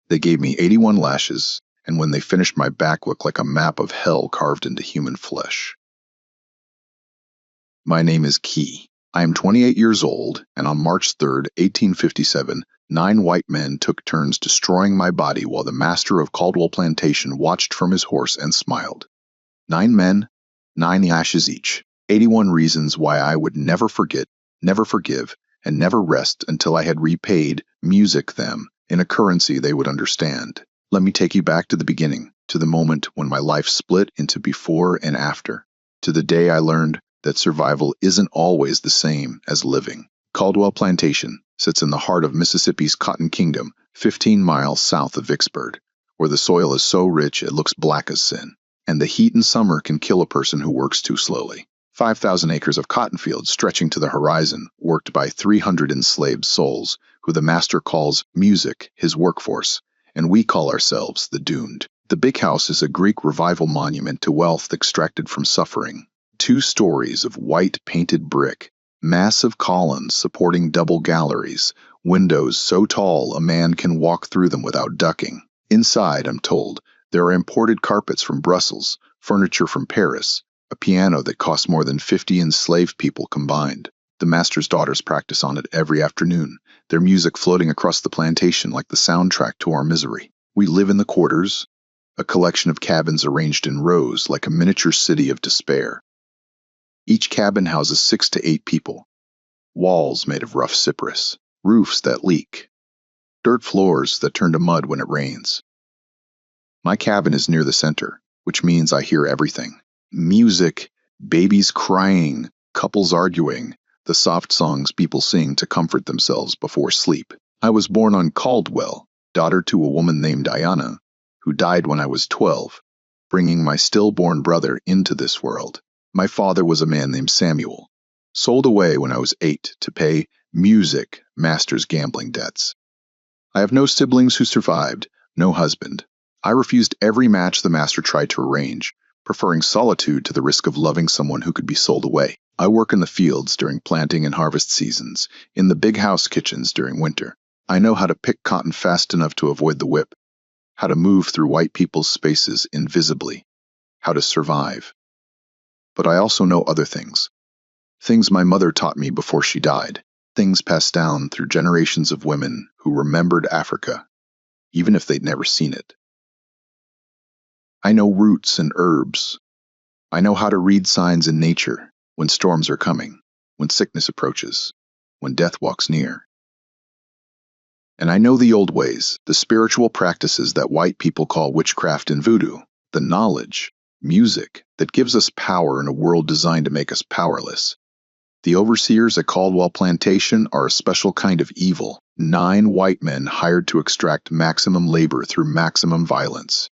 They gave me 81 lashes, and when they finished, my back looked like a map of hell carved into human flesh. My name is Key. I am 28 years old, and on March 3rd, 1857, 9 white men took turns destroying my body while the master of Caldwell Plantation watched from his horse and smiled. 9 men, 9 lashes each. 81 reasons why I would never forget, never forgive, and never rest until I had repaid music them in a currency they would understand. Let me take you back to the beginning, to the moment when my life split into before and after, to the day I learned that survival isn't always the same as living. Caldwell Plantation sits in the heart of Mississippi's Cotton Kingdom, 15 miles south of Vicksburg, where the soil is so rich it looks black as sin, and the heat in summer can kill a person who works too slowly. 5,000 acres of cotton fields stretching to the horizon, worked by 300 enslaved souls, who the master calls music his workforce, and we call ourselves the doomed. The big house is a Greek revival monument to wealth extracted from suffering. 2 stories of white painted brick, massive columns supporting double galleries, windows so tall a man can walk through them without ducking. Inside, I'm told, there are imported carpets from Brussels, furniture from Paris, a piano that costs more than 50 enslaved people combined. The master's daughters practice on it every afternoon, their music floating across the plantation like the soundtrack to our misery. We live in the quarters, a collection of cabins arranged in rows like a miniature city of despair. Each cabin houses 6 to 8 people. Walls made of rough cypress, roofs that leak, dirt floors that turn to mud when it rains. My cabin is near the center, which means I hear everything. Music, babies crying, couples arguing, the soft songs people sing to comfort themselves before sleep. I was born on Caldwell, daughter to a woman named Diana, who died when I was 12, bringing my stillborn brother into this world. My father was a man named Samuel, sold away when I was 8 to pay music master's gambling debts. I have no siblings who survived, no husband. I refused every match the master tried to arrange, preferring solitude to the risk of loving someone who could be sold away. I work in the fields during planting and harvest seasons, in the big house kitchens during winter. I know how to pick cotton fast enough to avoid the whip, how to move through white people's spaces invisibly, how to survive. But I also know other things. Things my mother taught me before she died, things passed down through generations of women who remembered Africa, even if they'd never seen it. I know roots and herbs. I know how to read signs in nature, when storms are coming, when sickness approaches, when death walks near. And I know the old ways, the spiritual practices that white people call witchcraft and voodoo, the knowledge, music that gives us power in a world designed to make us powerless. The overseers at Caldwell Plantation are a special kind of evil, 9 white men hired to extract maximum labor through maximum violence.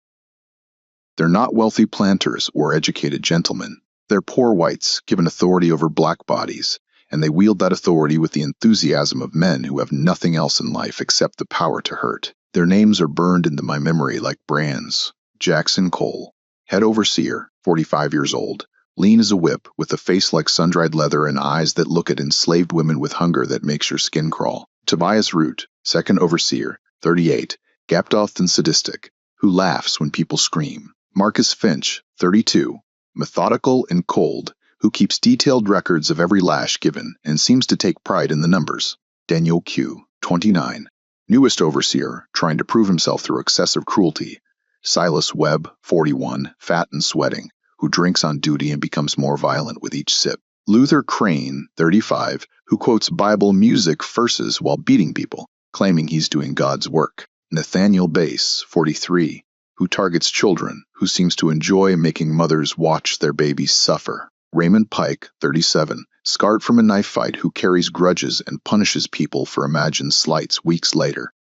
They're not wealthy planters or educated gentlemen. They're poor whites given authority over black bodies, and they wield that authority with the enthusiasm of men who have nothing else in life except the power to hurt. Their names are burned into my memory like brands. Jackson Cole, head overseer, 45 years old, lean as a whip, with a face like sun-dried leather and eyes that look at enslaved women with hunger that makes your skin crawl. Tobias Root, second overseer, 38, gaptoothed and sadistic, who laughs when people scream. Marcus Finch, 32, methodical and cold, who keeps detailed records of every lash given and seems to take pride in the numbers. Daniel Q., 29, newest overseer, trying to prove himself through excessive cruelty. Silas Webb, 41, fat and sweating, who drinks on duty and becomes more violent with each sip. Luther Crane, 35, who quotes Bible music verses while beating people, claiming he's doing God's work. Nathaniel Bass, 43, who targets children, who seems to enjoy making mothers watch their babies suffer. Raymond Pike, 37, scarred from a knife fight, who carries grudges and punishes people for imagined slights weeks later.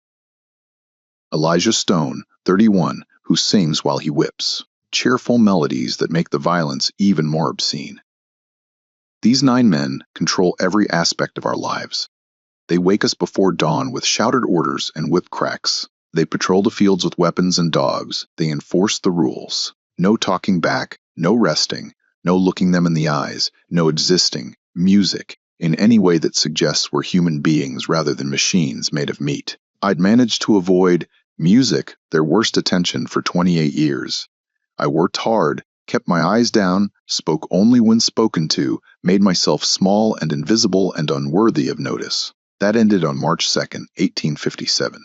Elijah Stone, 31, who sings while he whips, cheerful melodies that make the violence even more obscene. These 9 men control every aspect of our lives. They wake us before dawn with shouted orders and whip cracks. They patrol the fields with weapons and dogs. They enforce the rules. No talking back, no resting, no looking them in the eyes, no existing, music, in any way that suggests we're human beings rather than machines made of meat. I'd managed to avoid Music, their worst attention for 28 years. I worked hard, kept my eyes down, spoke only when spoken to, made myself small and invisible and unworthy of notice. That ended on March 2nd, 1857.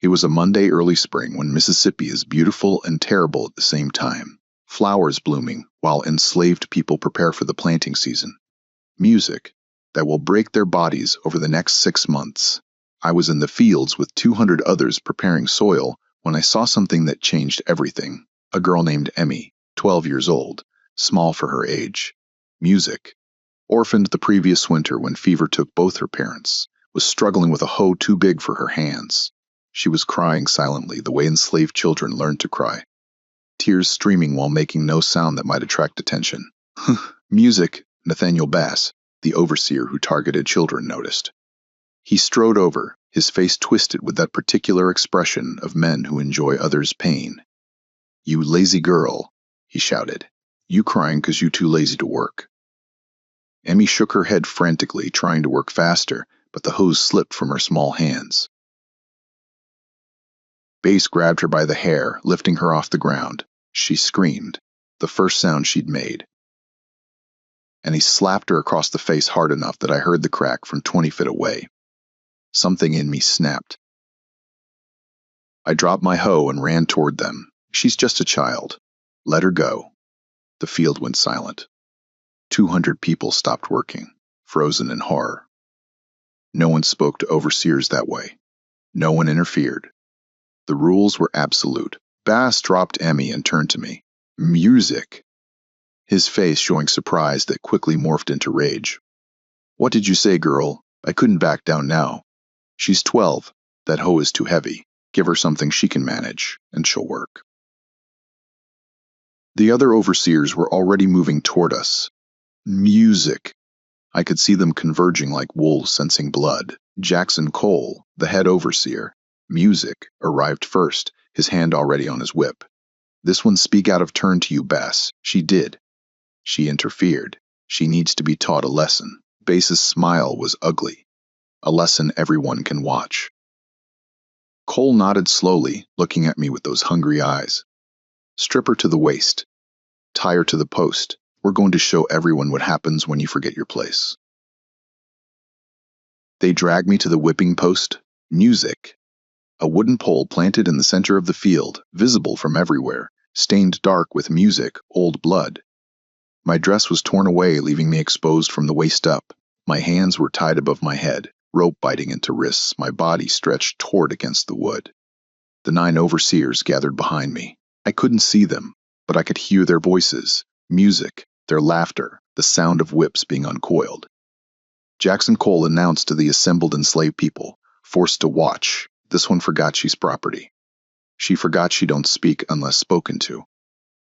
It was a Monday early spring when Mississippi is beautiful and terrible at the same time. Flowers blooming while enslaved people prepare for the planting season. Music that will break their bodies over the next 6 months. I was in the fields with 200 others preparing soil when I saw something that changed everything. A girl named Emmy, 12 years old, small for her age. Music. Orphaned the previous winter when fever took both her parents, was struggling with a hoe too big for her hands. She was crying silently the way enslaved children learned to cry. Tears streaming while making no sound that might attract attention. Music, Nathaniel Bass, the overseer who targeted children, noticed. He strode over, his face twisted with that particular expression of men who enjoy others' pain. "You lazy girl," he shouted. "You crying 'cause you too lazy to work." Emmy shook her head frantically, trying to work faster, but the hose slipped from her small hands. Bass grabbed her by the hair, lifting her off the ground. She screamed, the first sound she'd made. And he slapped her across the face hard enough that I heard the crack from 20 feet away. Something in me snapped. I dropped my hoe and ran toward them. "She's just a child. Let her go." The field went silent. 200 people stopped working, frozen in horror. No one spoke to overseers that way. No one interfered. The rules were absolute. Bass dropped Emmy and turned to me. "Music." His face showing surprise that quickly morphed into rage. "What did you say, girl? I couldn't back down now. She's 12. That hoe is too heavy. Give her something she can manage, and she'll work." The other overseers were already moving toward us. Music. I could see them converging like wolves sensing blood. Jackson Cole, the head overseer, Music, arrived first, his hand already on his whip. "This one speak out of turn to you, Bass." She did. She interfered. She needs to be taught a lesson. Bass's smile was ugly. A lesson everyone can watch. Cole nodded slowly, looking at me with those hungry eyes. "Strip her to the waist. Tie her to the post. We're going to show everyone what happens when you forget your place." They dragged me to the whipping post. Music. A wooden pole planted in the center of the field, visible from everywhere, stained dark with music, old blood. My dress was torn away, leaving me exposed from the waist up. My hands were tied above my head, rope biting into wrists, my body stretched taut against the wood. The 9 overseers gathered behind me. I couldn't see them, but I could hear their voices, music, their laughter, the sound of whips being uncoiled. Jackson Cole announced to the assembled enslaved people, forced to watch. This one forgot she's property. She forgot she don't speak unless spoken to.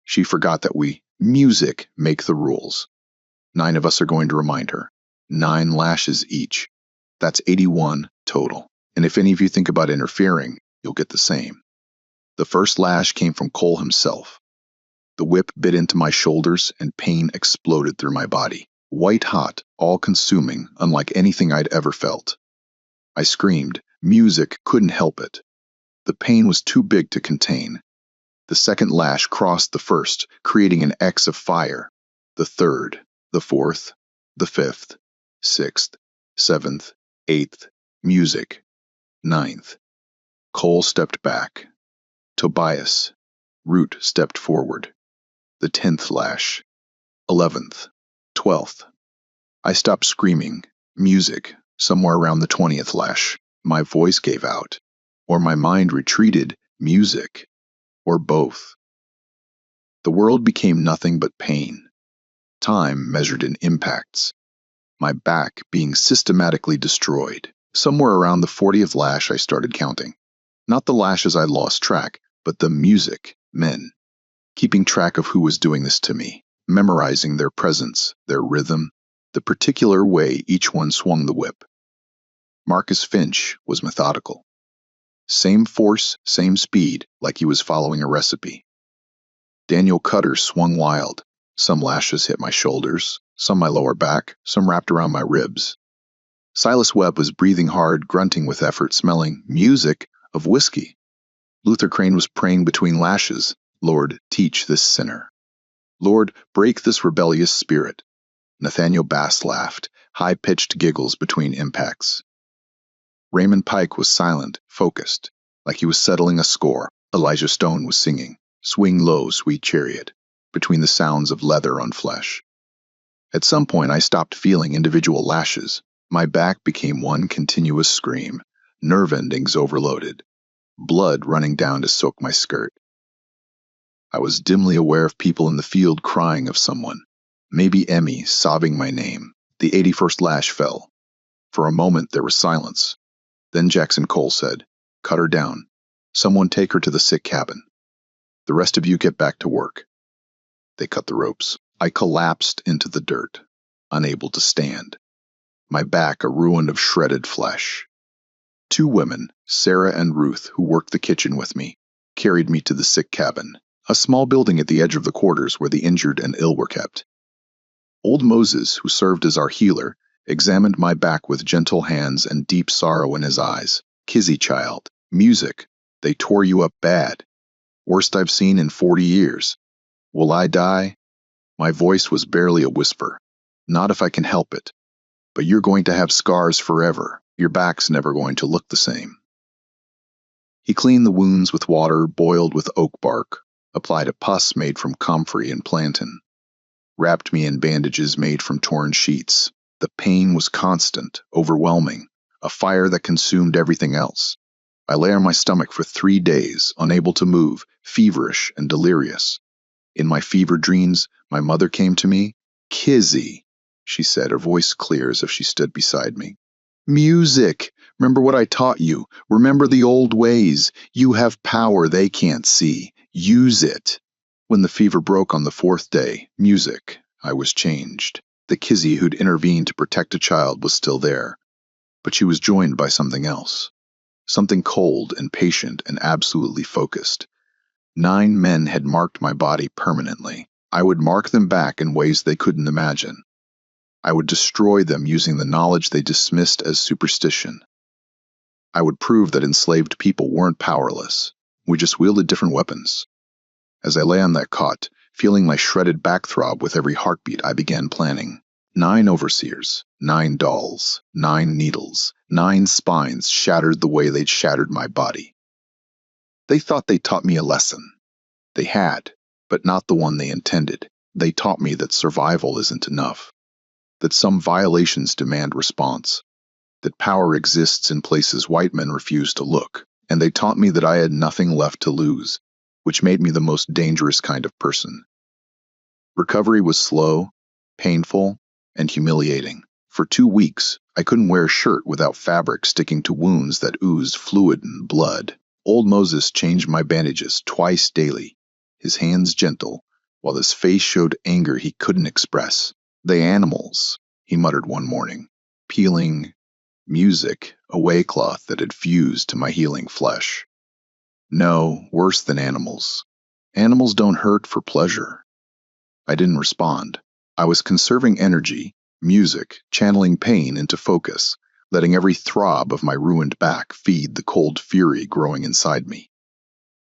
She forgot that we, music, make the rules. 9 of us are going to remind her. 9 lashes each. That's 81 total. And if any of you think about interfering, you'll get the same. The first lash came from Cole himself. The whip bit into my shoulders and pain exploded through my body. White hot, all-consuming, unlike anything I'd ever felt. I screamed. Music couldn't help it. The pain was too big to contain. The second lash crossed the first, creating an X of fire. The third, the fourth, the fifth, 6th, 7th, 8th, music. 9th. Cole stepped back. Tobias, Root stepped forward. The 10th lash. 11th. 12th. I stopped screaming. Music. Somewhere around the 20th lash. My voice gave out. Or my mind retreated. Music. Or both. The world became nothing but pain. Time measured in impacts. My back being systematically destroyed. Somewhere around the 40th lash I started counting. Not the lashes I lost track, but the music, men. Keeping track of who was doing this to me. Memorizing their presence, their rhythm, the particular way each one swung the whip. Marcus Finch was methodical. Same force, same speed, like he was following a recipe. Daniel Cutter swung wild. Some lashes hit my shoulders, some my lower back, some wrapped around my ribs. Silas Webb was breathing hard, grunting with effort, smelling music of whiskey. Luther Crane was praying between lashes, "Lord, teach this sinner. Lord, break this rebellious spirit." Nathaniel Bass laughed, high-pitched giggles between impacts. Raymond Pike was silent, focused, like he was settling a score. Elijah Stone was singing, "Swing Low, Sweet Chariot," between the sounds of leather on flesh. At some point I stopped feeling individual lashes. My back became one continuous scream, nerve endings overloaded, blood running down to soak my skirt. I was dimly aware of people in the field crying of someone, maybe Emmy sobbing my name. The 81st lash fell. For a moment there was silence. Then Jackson Cole said, "Cut her down. Someone take her to the sick cabin. The rest of you get back to work." They cut the ropes. I collapsed into the dirt, unable to stand, my back a ruin of shredded flesh. Two women, Sarah and Ruth, who worked the kitchen with me, carried me to the sick cabin, a small building at the edge of the quarters where the injured and ill were kept. Old Moses, who served as our healer, examined my back with gentle hands and deep sorrow in his eyes. "Kizzy, child, music, they tore you up bad. Worst I've seen in 40 years. Will I die?" My voice was barely a whisper. "Not if I can help it. But you're going to have scars forever. Your back's never going to look the same." He cleaned the wounds with water boiled with oak bark, applied a pus made from comfrey and plantain, wrapped me in bandages made from torn sheets. The pain was constant, overwhelming, a fire that consumed everything else. I lay on my stomach for 3 days, unable to move, feverish and delirious. In my fever dreams, my mother came to me. "Kizzy," she said, her voice clear as if she stood beside me. "Music! Remember what I taught you. Remember the old ways. You have power they can't see. Use it." When the fever broke on the 4th day, music, I was changed. The Kizzy who'd intervened to protect a child was still there, but she was joined by something else. Something cold and patient and absolutely focused. 9 men had marked my body permanently. I would mark them back in ways they couldn't imagine. I would destroy them using the knowledge they dismissed as superstition. I would prove that enslaved people weren't powerless. We just wielded different weapons. As I lay on that cot, feeling my shredded back throb with every heartbeat, I began planning. 9 overseers, 9 dolls, 9 needles, 9 spines shattered the way they'd shattered my body. They thought they taught me a lesson. They had, but not the one they intended. They taught me that survival isn't enough, that some violations demand response, that power exists in places white men refuse to look, and they taught me that I had nothing left to lose, which made me the most dangerous kind of person. Recovery was slow, painful, and humiliating. For 2 weeks, I couldn't wear a shirt without fabric sticking to wounds that oozed fluid and blood. Old Moses changed my bandages twice daily, his hands gentle, while his face showed anger he couldn't express. "The animals," he muttered one morning, peeling music, a way cloth that had fused to my healing flesh. "No, worse than animals. Animals don't hurt for pleasure." I didn't respond. I was conserving energy, music, channeling pain into focus, letting every throb of my ruined back feed the cold fury growing inside me.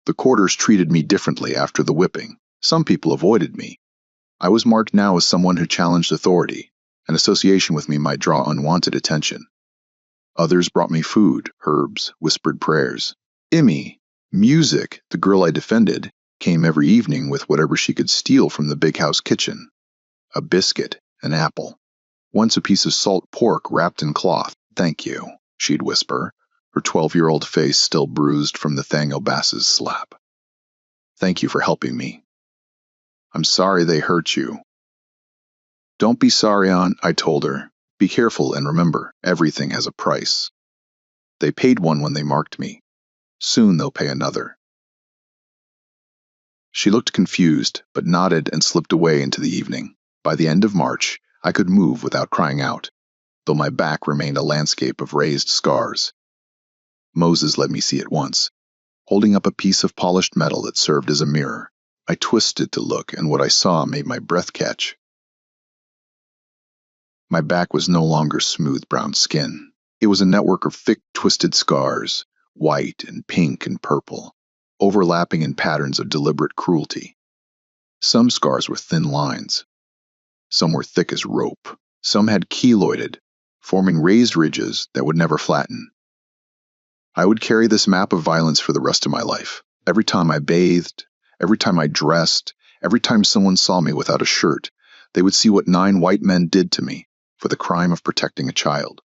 The quarters treated me differently after the whipping. Some people avoided me. I was marked now as someone who challenged authority. An association with me might draw unwanted attention. Others brought me food, herbs, whispered prayers. Emmy, music, the girl I defended, came every evening with whatever she could steal from the big house kitchen. A biscuit, an apple. Once a piece of salt pork wrapped in cloth. "Thank you," she'd whisper, her 12-year-old face still bruised from Nathaniel Bass's slap. "Thank you for helping me. I'm sorry they hurt you." "Don't be sorry, Aunt," I told her. "Be careful and remember, everything has a price. They paid one when they marked me. Soon they'll pay another." She looked confused, but nodded and slipped away into the evening. By the end of March, I could move without crying out, though my back remained a landscape of raised scars. Moses let me see it once, holding up a piece of polished metal that served as a mirror. I twisted to look, and what I saw made my breath catch. My back was no longer smooth brown skin. It was a network of thick, twisted scars, white and pink and purple, overlapping in patterns of deliberate cruelty. Some scars were thin lines. Some were thick as rope. Some had keloided, forming raised ridges that would never flatten. I would carry this map of violence for the rest of my life. Every time I bathed, every time I dressed, every time someone saw me without a shirt, they would see what 9 white men did to me for the crime of protecting a child.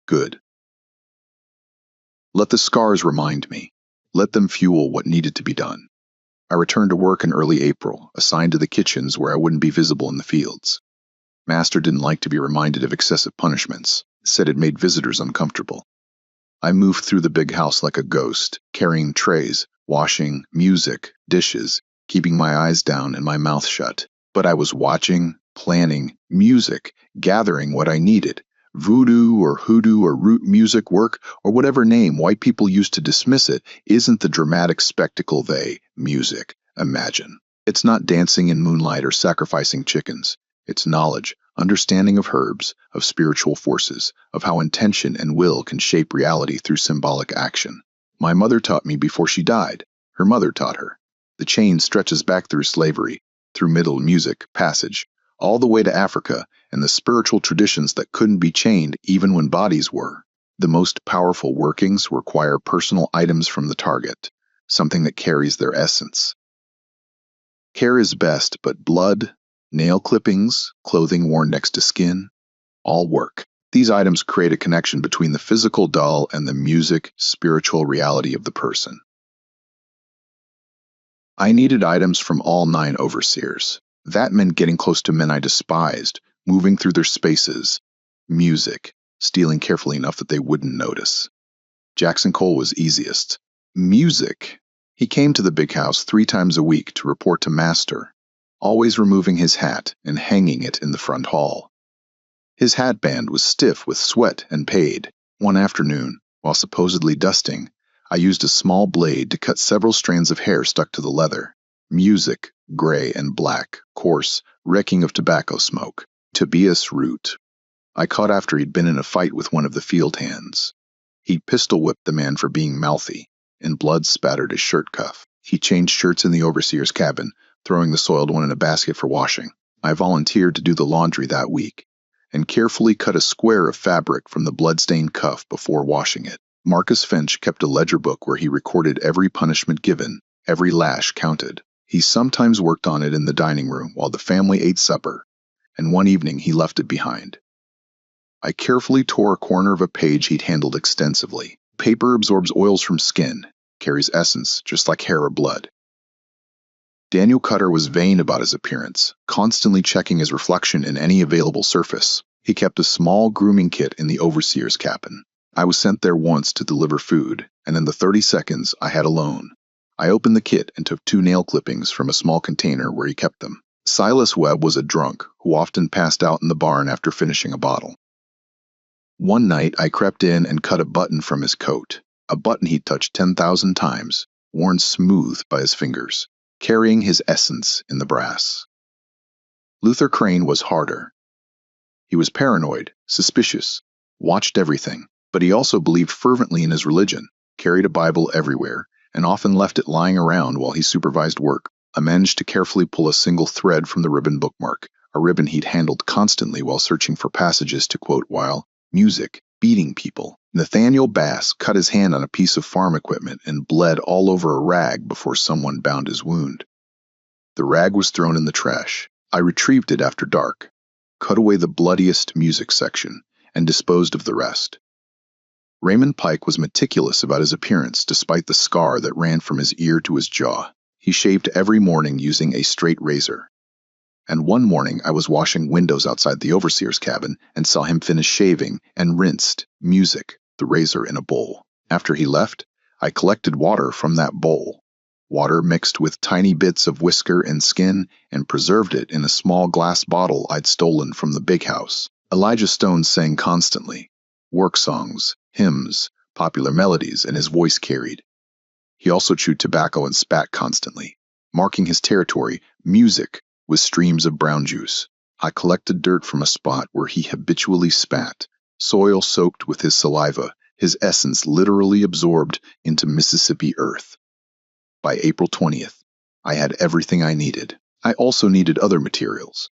Good. Let the scars remind me. Let them fuel what needed to be done. I returned to work in early April, assigned to the kitchens where I wouldn't be visible in the fields. Master didn't like to be reminded of excessive punishments, said it made visitors uncomfortable. I moved through the big house like a ghost, carrying trays, washing, music, dishes, keeping my eyes down and my mouth shut. But I was watching, planning, music, gathering what I needed. Voodoo or hoodoo or root music work, or whatever name white people use to dismiss it, isn't the dramatic spectacle they, music, imagine. It's not dancing in moonlight or sacrificing chickens. It's knowledge, understanding of herbs, of spiritual forces, of how intention and will can shape reality through symbolic action. My mother taught me before she died. Her mother taught her. The chain stretches back through slavery, through Middle music, passage, all the way to Africa, and the spiritual traditions that couldn't be chained even when bodies were. The most powerful workings require personal items from the target, something that carries their essence. Care is best, but blood, nail clippings, clothing worn next to skin, all work. These items create a connection between the physical doll and the music, spiritual reality of the person. I needed items from all 9 overseers. That meant getting close to men I despised, moving through their spaces. Music, stealing carefully enough that they wouldn't notice. Jackson Cole was easiest. Music. He came to the big house 3 times a week to report to Master, always removing his hat and hanging it in the front hall. His hatband was stiff with sweat and paid. One afternoon, while supposedly dusting, I used a small blade to cut several strands of hair stuck to the leather. Music, gray and black, coarse, reeking of tobacco smoke. Tobias Root. I caught after he'd been in a fight with one of the field hands. He'd pistol-whipped the man for being mouthy, and blood spattered his shirt cuff. He changed shirts in the overseer's cabin, throwing the soiled one in a basket for washing. I volunteered to do the laundry that week, and carefully cut a square of fabric from the blood-stained cuff before washing it. Marcus Finch kept a ledger book where he recorded every punishment given, every lash counted. He sometimes worked on it in the dining room while the family ate supper, and one evening he left it behind. I carefully tore a corner of a page he'd handled extensively. Paper absorbs oils from skin, carries essence just like hair or blood. Daniel Cutter was vain about his appearance, constantly checking his reflection in any available surface. He kept a small grooming kit in the overseer's cabin. I was sent there once to deliver food, and in the 30 seconds I had alone, I opened the kit and took 2 nail clippings from a small container where he kept them. Silas Webb was a drunk who often passed out in the barn after finishing a bottle. One night I crept in and cut a button from his coat, a button he'd touched 10,000 times, worn smooth by his fingers, carrying his essence in the brass. Luther Crane was harder. He was paranoid, suspicious, watched everything, but he also believed fervently in his religion, carried a Bible everywhere, and often left it lying around while he supervised work. I managed to carefully pull a single thread from the ribbon bookmark, a ribbon he'd handled constantly while searching for passages to quote while music, beating people. Nathaniel Bass cut his hand on a piece of farm equipment and bled all over a rag before someone bound his wound. The rag was thrown in the trash. I retrieved it after dark, cut away the bloodiest music section, and disposed of the rest. Raymond Pike was meticulous about his appearance despite the scar that ran from his ear to his jaw. He shaved every morning using a straight razor. And one morning I was washing windows outside the overseer's cabin and saw him finish shaving and rinsed, music, the razor in a bowl. After he left, I collected water from that bowl. Water mixed with tiny bits of whisker and skin and preserved it in a small glass bottle I'd stolen from the big house. Elijah Stone sang constantly. Work songs, hymns, popular melodies, and his voice carried. He also chewed tobacco and spat constantly, marking his territory, music, with streams of brown juice. I collected dirt from a spot where he habitually spat, soil soaked with his saliva, his essence literally absorbed into Mississippi earth. By April 20th, I had everything I needed. I also needed other materials.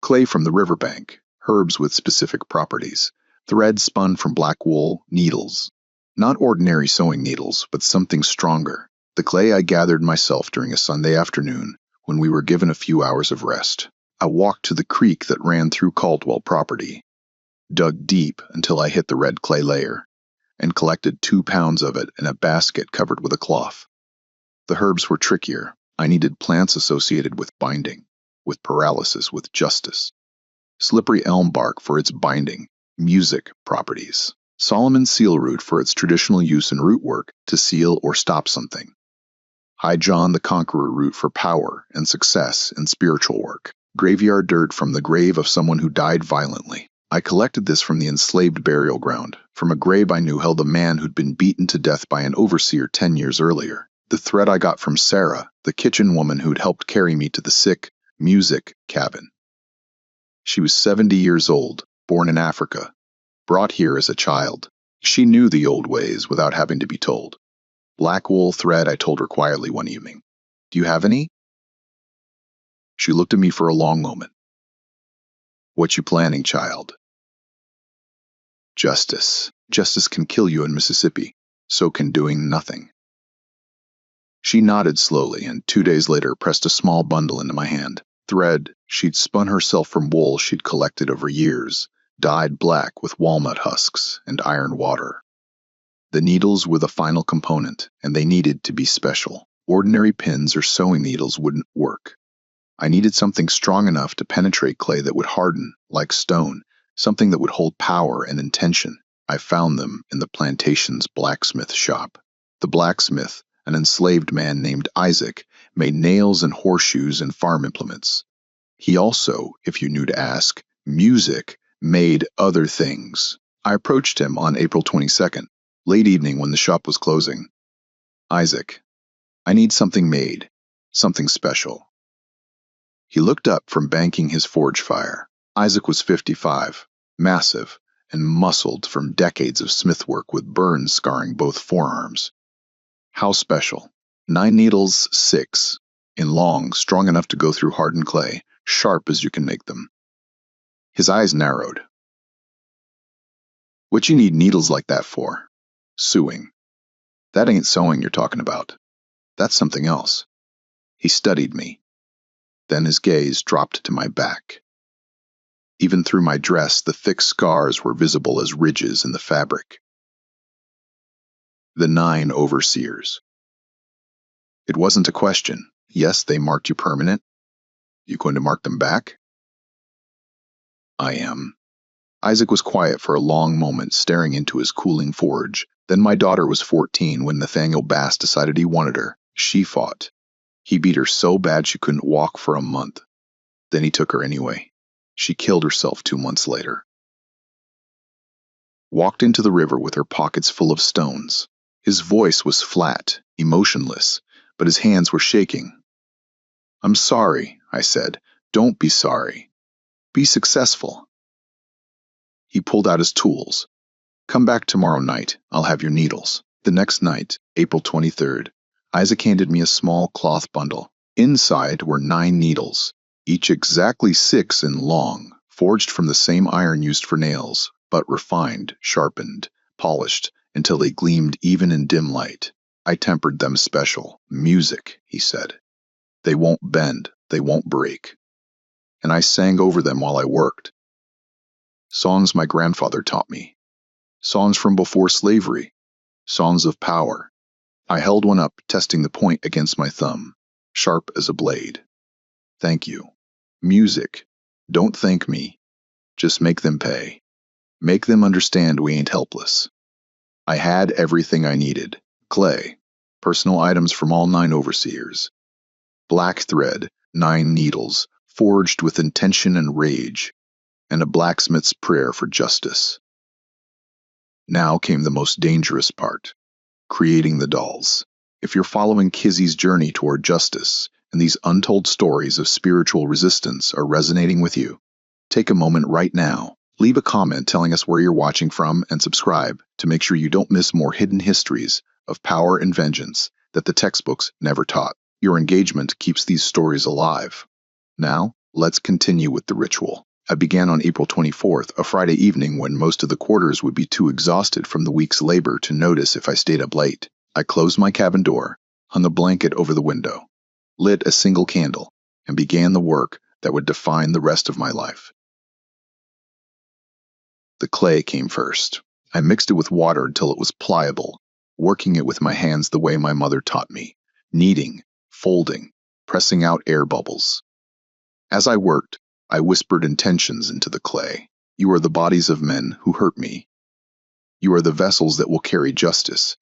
Clay from the riverbank, herbs with specific properties, thread spun from black wool, needles. Not ordinary sewing needles, but something stronger. The clay I gathered myself during a Sunday afternoon when we were given a few hours of rest. I walked to the creek that ran through Caldwell property, dug deep until I hit the red clay layer, and collected 2 pounds of it in a basket covered with a cloth. The herbs were trickier. I needed plants associated with binding, with paralysis, with justice. Slippery elm bark for its binding, music properties. Solomon seal root for its traditional use in root work to seal or stop something. High John the Conqueror root for power and success in spiritual work. Graveyard dirt from the grave of someone who died violently. I collected this from the enslaved burial ground, from a grave I knew held a man who'd been beaten to death by an overseer 10 years earlier. The thread I got from Sarah, the kitchen woman who'd helped carry me to the sick music cabin. She was 70 years old, born in Africa, brought here as a child. She knew the old ways without having to be told. Black wool thread, I told her quietly one evening. Do you have any? She looked at me for a long moment. What you planning, child? Justice. Justice can kill you in Mississippi. So can doing nothing. She nodded slowly and 2 days later pressed a small bundle into my hand. Thread she'd spun herself from wool she'd collected over years, dyed black with walnut husks and iron water. The needles were the final component, and they needed to be special. Ordinary pins or sewing needles wouldn't work. I needed something strong enough to penetrate clay that would harden, like stone, something that would hold power and intention. I found them in the plantation's blacksmith shop. The blacksmith, an enslaved man named Isaac, made nails and horseshoes and farm implements. He also, if you knew to ask, music, made other things. I approached him on April 22nd, late evening when the shop was closing. Isaac, I need something made, something special. He looked up from banking his forge fire. Isaac was 55, massive, and muscled from decades of smith work with burns scarring both forearms. How special? 9 needles, 6, in long, strong enough to go through hardened clay, sharp as you can make them. His eyes narrowed. What you need needles like that for? Sewing. That ain't sewing you're talking about. That's something else. He studied me. Then his gaze dropped to my back. Even through my dress, the thick scars were visible as ridges in the fabric. The 9 overseers. It wasn't a question. Yes, they marked you permanent. You going to mark them back? I am. Isaac was quiet for a long moment, staring into his cooling forge. Then my daughter was 14 when Nathaniel Bass decided he wanted her. She fought. He beat her so bad she couldn't walk for a month. Then he took her anyway. She killed herself 2 months later. Walked into the river with her pockets full of stones. His voice was flat, emotionless, but his hands were shaking. I'm sorry, I said. Don't be sorry. Be successful. He pulled out his tools. Come back tomorrow night. I'll have your needles. The next night, April 23rd, Isaac handed me a small cloth bundle. Inside were 9 needles, each exactly 6 in long, forged from the same iron used for nails, but refined, sharpened, polished, until they gleamed even in dim light. I tempered them special. Music, he said. They won't bend, they won't break. And I sang over them while I worked. Songs my grandfather taught me. Songs from before slavery. Songs of power. I held one up, testing the point against my thumb, sharp as a blade. Thank you. Music. Don't thank me. Just make them pay. Make them understand we ain't helpless. I had everything I needed. Clay. Personal items from all 9 overseers. Black thread, 9 needles, forged with intention and rage, and a blacksmith's prayer for justice. Now came the most dangerous part. Creating the dolls. If you're following Kizzy's journey toward justice, and these untold stories of spiritual resistance are resonating with you, take a moment right now Leave a comment telling us where you're watching from and subscribe to make sure you don't miss more hidden histories of power and vengeance that the textbooks never taught. Your engagement keeps these stories alive. Now, let's continue with the ritual. I began on April 24th, a Friday evening when most of the quarters would be too exhausted from the week's labor to notice if I stayed up late. I closed my cabin door, hung a blanket over the window, lit a single candle, and began the work that would define the rest of my life. The clay came first. I mixed it with water until it was pliable, working it with my hands the way my mother taught me, kneading, folding, pressing out air bubbles. As I worked, I whispered intentions into the clay. You are the bodies of men who hurt me. You are the vessels that will carry justice.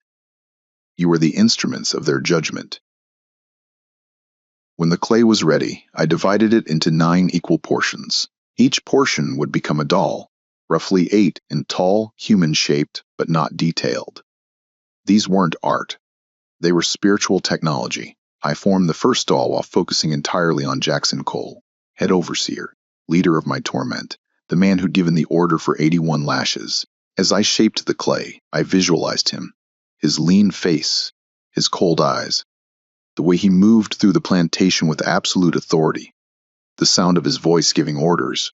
You are the instruments of their judgment. When the clay was ready, I divided it into 9 equal portions. Each portion would become a doll, roughly 8 in tall, human-shaped, but not detailed. These weren't art. They were spiritual technology. I formed the first doll while focusing entirely on Jackson Cole, head overseer, leader of my torment, the man who'd given the order for 81 lashes. As I shaped the clay, I visualized him, his lean face, his cold eyes, the way he moved through the plantation with absolute authority, the sound of his voice giving orders,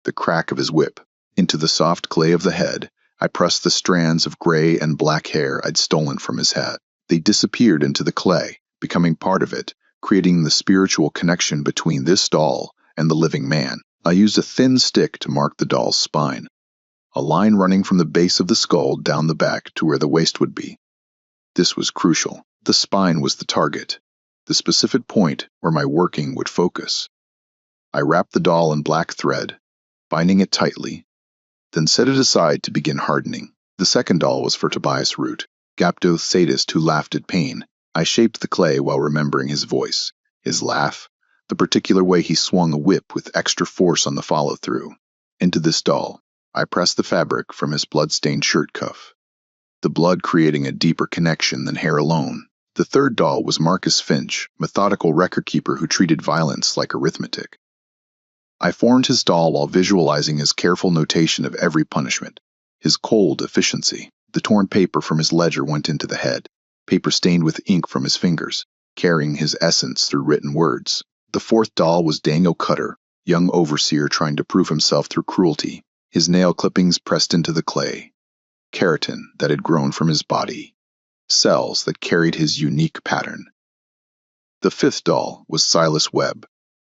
the crack of his whip. Into the soft clay of the head, I pressed the strands of gray and black hair I'd stolen from his hat. They disappeared into the clay, becoming part of it, creating the spiritual connection between this doll and the living man. I used a thin stick to mark the doll's spine, a line running from the base of the skull down the back to where the waist would be. This was crucial. The spine was the target, the specific point where my working would focus. I wrapped the doll in black thread, binding it tightly, then set it aside to begin hardening. The second doll was for Tobias Root, Gapto sadist who laughed at pain. I shaped the clay while remembering his voice, his laugh, the particular way he swung a whip with extra force on the follow-through. Into this doll, I pressed the fabric from his blood-stained shirt cuff, the blood creating a deeper connection than hair alone. The third doll was Marcus Finch, methodical record-keeper who treated violence like arithmetic. I formed his doll while visualizing his careful notation of every punishment, his cold efficiency. The torn paper from his ledger went into the head, paper stained with ink from his fingers, carrying his essence through written words. The fourth doll was Daniel Cutter, young overseer trying to prove himself through cruelty, his nail clippings pressed into the clay, keratin that had grown from his body, cells that carried his unique pattern. The fifth doll was Silas Webb,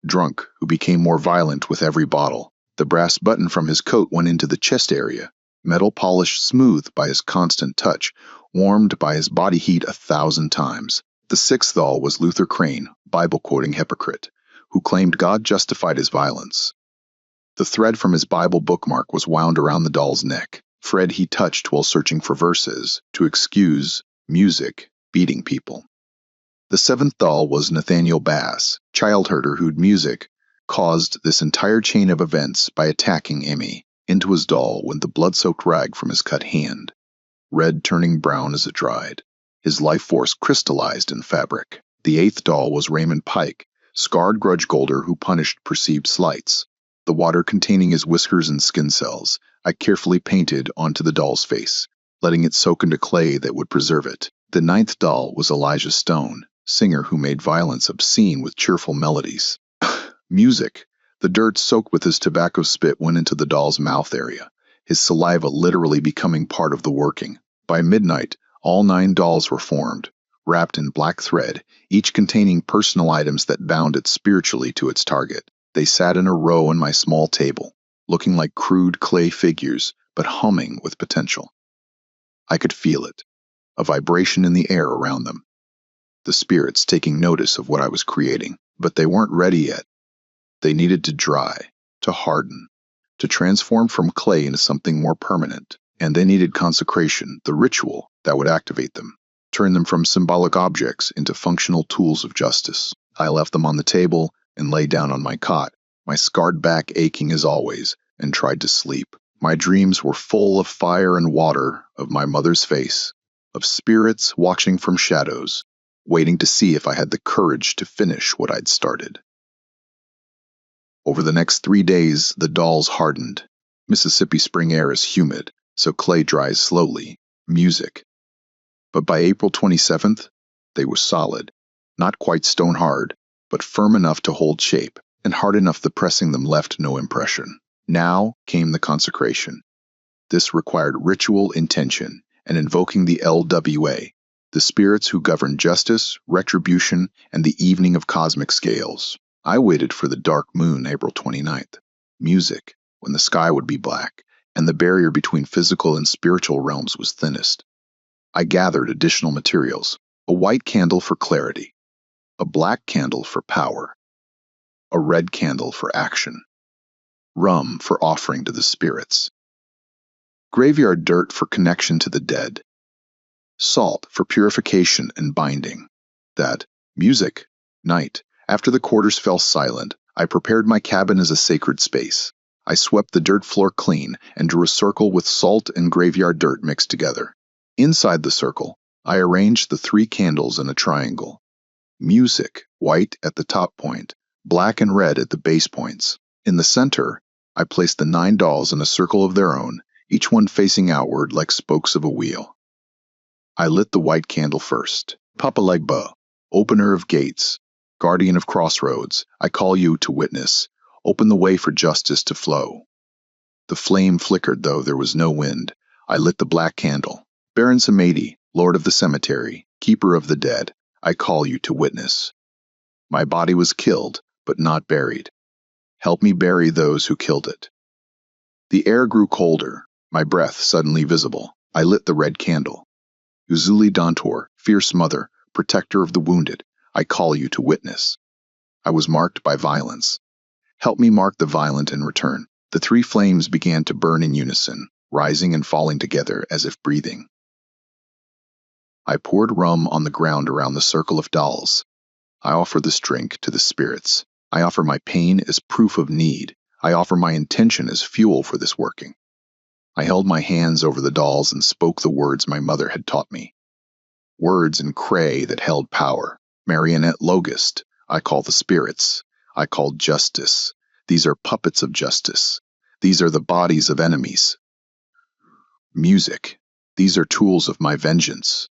drunk who became more violent with every bottle. The brass button from his coat went into the chest area, metal polished smooth by his constant touch, warmed by his body heat 1,000 times. The sixth doll was Luther Crane, Bible-quoting hypocrite, who claimed God justified his violence. The thread from his Bible bookmark was wound around the doll's neck, thread he touched while searching for verses to excuse music beating people. The seventh doll was Nathaniel Bass, child herder whose music caused this entire chain of events by attacking Emmy into his doll when the blood-soaked rag from his cut hand, red turning brown as it dried, his life force crystallized in fabric. The eighth doll was Raymond Pike, scarred grudge golder who punished perceived slights. The water containing his whiskers and skin cells, I carefully painted onto the doll's face, letting it soak into clay that would preserve it. The ninth doll was Elijah Stone, singer who made violence obscene with cheerful melodies. Music. The dirt soaked with his tobacco spit went into the doll's mouth area, his saliva literally becoming part of the working. By midnight, all 9 dolls were formed, wrapped in black thread, each containing personal items that bound it spiritually to its target. They sat in a row on my small table, looking like crude clay figures, but humming with potential. I could feel it, a vibration in the air around them, the spirits taking notice of what I was creating. But they weren't ready yet. They needed to dry, to harden, to transform from clay into something more permanent. And they needed consecration, the ritual that would activate them, turn them from symbolic objects into functional tools of justice. I left them on the table and lay down on my cot, my scarred back aching as always, and tried to sleep. My dreams were full of fire and water, of my mother's face, of spirits watching from shadows, waiting to see if I had the courage to finish what I'd started. Over the next 3 days, the dolls hardened. Mississippi spring air is humid, so clay dries slowly. Music. But by April 27th, they were solid, not quite stone hard, but firm enough to hold shape, and hard enough that pressing them left no impression. Now came the consecration. This required ritual intention and invoking the LWA, the spirits who govern justice, retribution, and the evening of cosmic scales. I waited for the dark moon, April 29th. Music, when the sky would be black, and the barrier between physical and spiritual realms was thinnest. I gathered additional materials: a white candle for clarity, a black candle for power, a red candle for action, rum for offering to the spirits, graveyard dirt for connection to the dead, salt for purification and binding. That, music, night. After the quarters fell silent, I prepared my cabin as a sacred space. I swept the dirt floor clean and drew a circle with salt and graveyard dirt mixed together. Inside the circle, I arranged the 3 candles in a triangle. Music, white at the top point, black and red at the base points. In the center, I placed the 9 dolls in a circle of their own, each one facing outward like spokes of a wheel. I lit the white candle first. Papa Legba, opener of gates, guardian of crossroads, I call you to witness. Open the way for justice to flow. The flame flickered, though there was no wind. I lit the black candle. Baron Samedi, lord of the cemetery, keeper of the dead, I call you to witness. My body was killed, but not buried. Help me bury those who killed it. The air grew colder, my breath suddenly visible. I lit the red candle. Uzuli Dantor, fierce mother, protector of the wounded, I call you to witness. I was marked by violence. Help me mark the violent in return. The 3 flames began to burn in unison, rising and falling together as if breathing. I poured rum on the ground around the circle of dolls. I offer this drink to the spirits. I offer my pain as proof of need. I offer my intention as fuel for this working. I held my hands over the dolls and spoke the words my mother had taught me. Words in cray that held power. Marionette logist, I call the spirits. I call justice. These are puppets of justice. These are the bodies of enemies. Music. These are tools of my vengeance.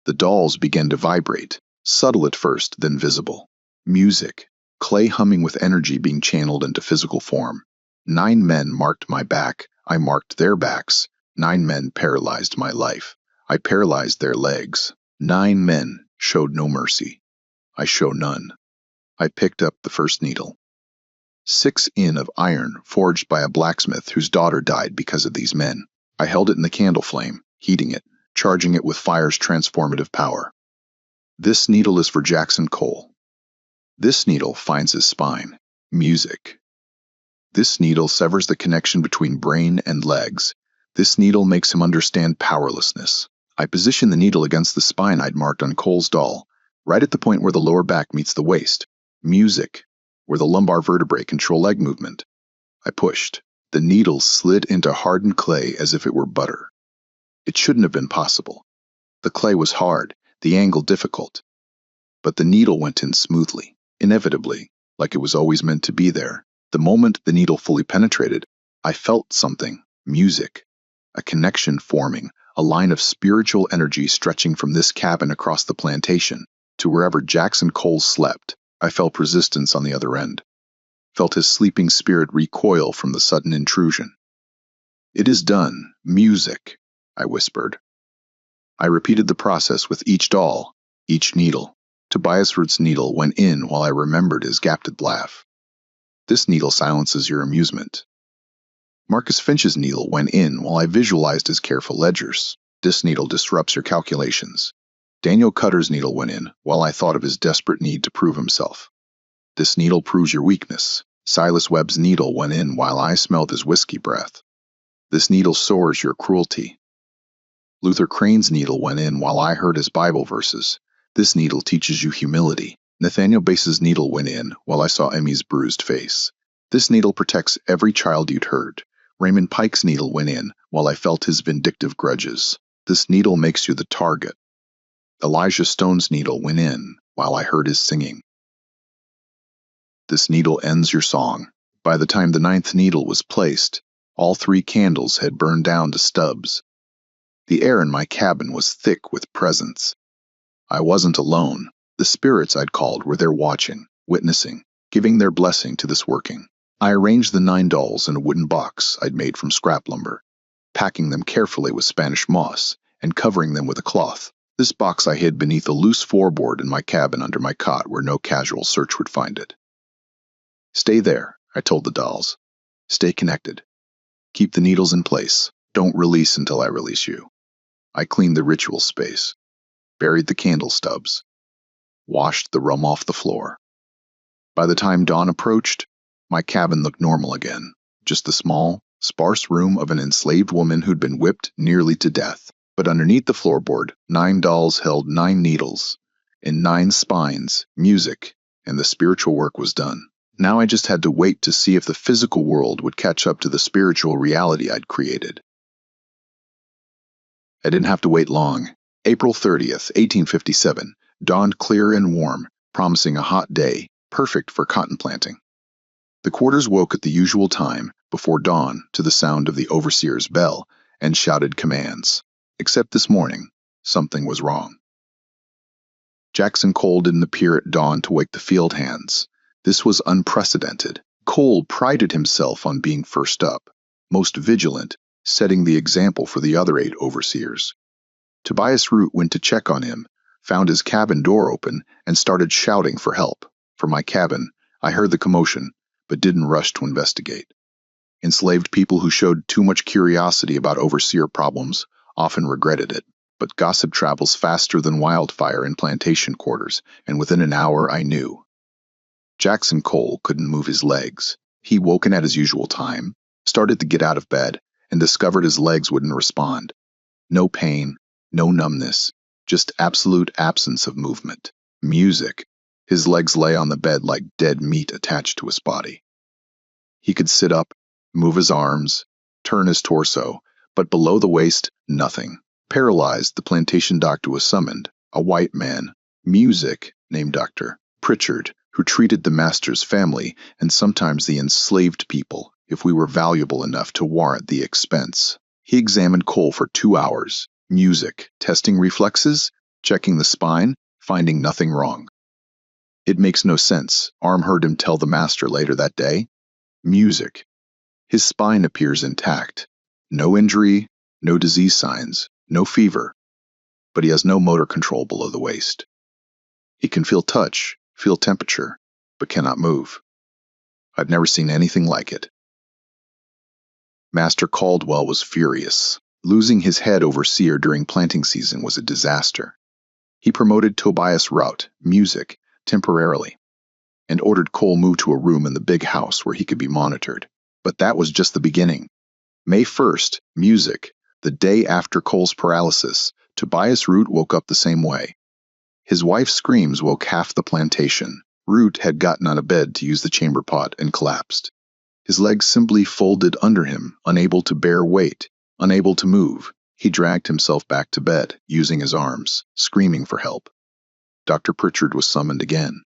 The dolls began to vibrate, subtle at first, then visible. Music. Clay humming with energy being channeled into physical form. 9 men marked my back. I marked their backs. 9 men paralyzed my life. I paralyzed their legs. 9 men showed no mercy. I show none. I picked up the first needle. 6 in of iron forged by a blacksmith whose daughter died because of these men. I held it in the candle flame, heating it, charging it with fire's transformative power. This needle is for Jackson Cole. This needle finds his spine. Music. This needle severs the connection between brain and legs. This needle makes him understand powerlessness. I position the needle against the spine I'd marked on Cole's doll, right at the point where the lower back meets the waist. Music, where the lumbar vertebrae control leg movement. I pushed. The needle slid into hardened clay as if it were butter. It shouldn't have been possible. The clay was hard, the angle difficult. But the needle went in smoothly, inevitably, like it was always meant to be there. The moment the needle fully penetrated, I felt something, music, a connection forming, a line of spiritual energy stretching from this cabin across the plantation to wherever Jackson Cole slept. I felt resistance on the other end, felt his sleeping spirit recoil from the sudden intrusion. It is done, music, I whispered. I repeated the process with each doll, each needle. Tobias Root's needle went in while I remembered his gapted laugh. This needle silences your amusement. Marcus Finch's needle went in while I visualized his careful ledgers. This needle disrupts your calculations. Daniel Cutter's needle went in while I thought of his desperate need to prove himself. This needle proves your weakness. Silas Webb's needle went in while I smelled his whiskey breath. This needle soars your cruelty. Luther Crane's needle went in while I heard his Bible verses. This needle teaches you humility. Nathaniel Bass's needle went in while I saw Emmy's bruised face. This needle protects every child you'd hurt. Raymond Pike's needle went in while I felt his vindictive grudges. This needle makes you the target. Elijah Stone's needle went in while I heard his singing. This needle ends your song. By the time the 9th needle was placed, All 3 candles had burned down to stubs. The air in my cabin was thick with presence. I wasn't alone. The spirits I'd called were there watching, witnessing, giving their blessing to this working. I arranged the 9 dolls in a wooden box I'd made from scrap lumber, packing them carefully with Spanish moss and covering them with a cloth. This box I hid beneath a loose floorboard in my cabin under my cot where no casual search would find it. Stay there, I told the dolls. Stay connected. Keep the needles in place. Don't release until I release you. I cleaned the ritual space, buried the candle stubs, washed the rum off the floor. By the time dawn approached, my cabin looked normal again, just the small, sparse room of an enslaved woman who'd been whipped nearly to death. But underneath the floorboard, 9 dolls held 9 needles, in 9 spines, music, and the spiritual work was done. Now I just had to wait to see if the physical world would catch up to the spiritual reality I'd created. I didn't have to wait long. April 30th, 1857, dawned clear and warm, promising a hot day, perfect for cotton planting. The quarters woke at the usual time, before dawn, to the sound of the overseer's bell, and shouted commands. Except this morning, something was wrong. Jackson Cole didn't appear at dawn to wake the field hands. This was unprecedented. Cole prided himself on being first up, most vigilant, setting the example for the other 8 overseers. Tobias Root went to check on him, found his cabin door open, and started shouting for help. From my cabin, I heard the commotion, but didn't rush to investigate. Enslaved people who showed too much curiosity about overseer problems often regretted it, but gossip travels faster than wildfire in plantation quarters, and within an hour I knew. Jackson Cole couldn't move his legs. He woken at his usual time, started to get out of bed, and discovered his legs wouldn't respond. No pain, no numbness, just absolute absence of movement. Music. His legs lay on the bed like dead meat attached to his body. He could sit up, move his arms, turn his torso, but below the waist, nothing. Paralyzed, the plantation doctor was summoned, a white man, music, named Dr. Pritchard, who treated the master's family and sometimes the enslaved people if we were valuable enough to warrant the expense. He examined Cole for 2 hours, music, testing reflexes, checking the spine, finding nothing wrong. It makes no sense, Arm heard him tell the master later that day. Music. His spine appears intact. No injury, no disease signs, no fever, but he has no motor control below the waist. He can feel touch, feel temperature, but cannot move. I've never seen anything like it. Master Caldwell was furious. Losing his head overseer during planting season was a disaster. He promoted Tobias Rout, music, temporarily, and ordered Cole moved to a room in the big house where he could be monitored. But that was just the beginning. May 1st, music, the day after Cole's paralysis, Tobias Root woke up the same way. His wife's screams woke half the plantation. Root had gotten out of bed to use the chamber pot and collapsed. His legs simply folded under him, unable to bear weight, unable to move. He dragged himself back to bed, using his arms, screaming for help. Dr. Pritchard was summoned again.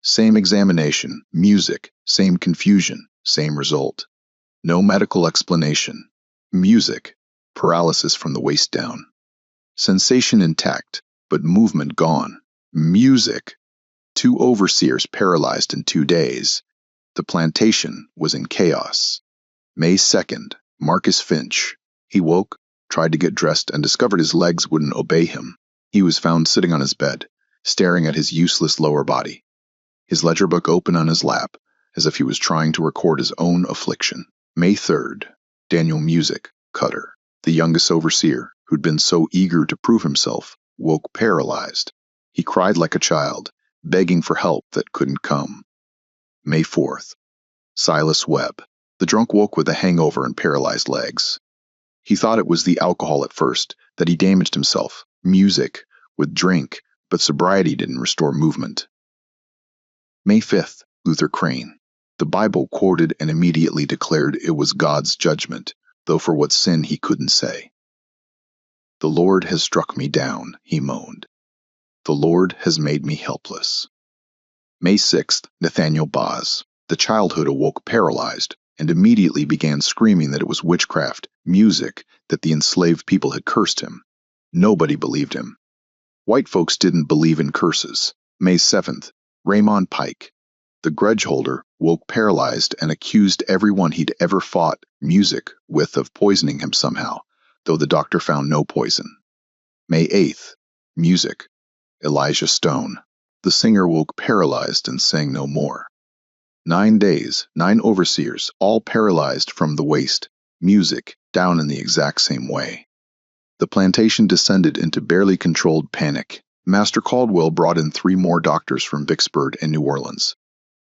Same examination, music, same confusion, same result. No medical explanation. Music, paralysis from the waist down. Sensation intact, but movement gone. Music. 2 overseers paralyzed in 2 days. The plantation was in chaos. May 2nd, Marcus Finch. He woke, tried to get dressed, and discovered his legs wouldn't obey him. He was found sitting on his bed, staring at his useless lower body. His ledger book open on his lap, as if he was trying to record his own affliction. May 3rd, Daniel Music, Cutter, the youngest overseer, who'd been so eager to prove himself, woke paralyzed. He cried like a child, begging for help that couldn't come. May 4th, Silas Webb. The drunk woke with a hangover and paralyzed legs. He thought it was the alcohol at first, that he damaged himself, music, with drink, but sobriety didn't restore movement. May 5th, Luther Crane. The Bible quoted and immediately declared it was God's judgment, though for what sin he couldn't say. The Lord has struck me down, he moaned. The Lord has made me helpless. May 6th, Nathaniel Boz. The childhood awoke paralyzed, and immediately began screaming that it was witchcraft, music, that the enslaved people had cursed him. Nobody believed him. White folks didn't believe in curses. May 7th, Raymond Pike, the grudge holder, woke paralyzed and accused everyone he'd ever fought music with of poisoning him somehow, though the doctor found no poison. May 8th, music, Elijah Stone. The singer woke paralyzed and sang no more. 9 days, 9 overseers, all paralyzed from the waist, music, down in the exact same way. The plantation descended into barely controlled panic. Master Caldwell brought in 3 more doctors from Vicksburg and New Orleans.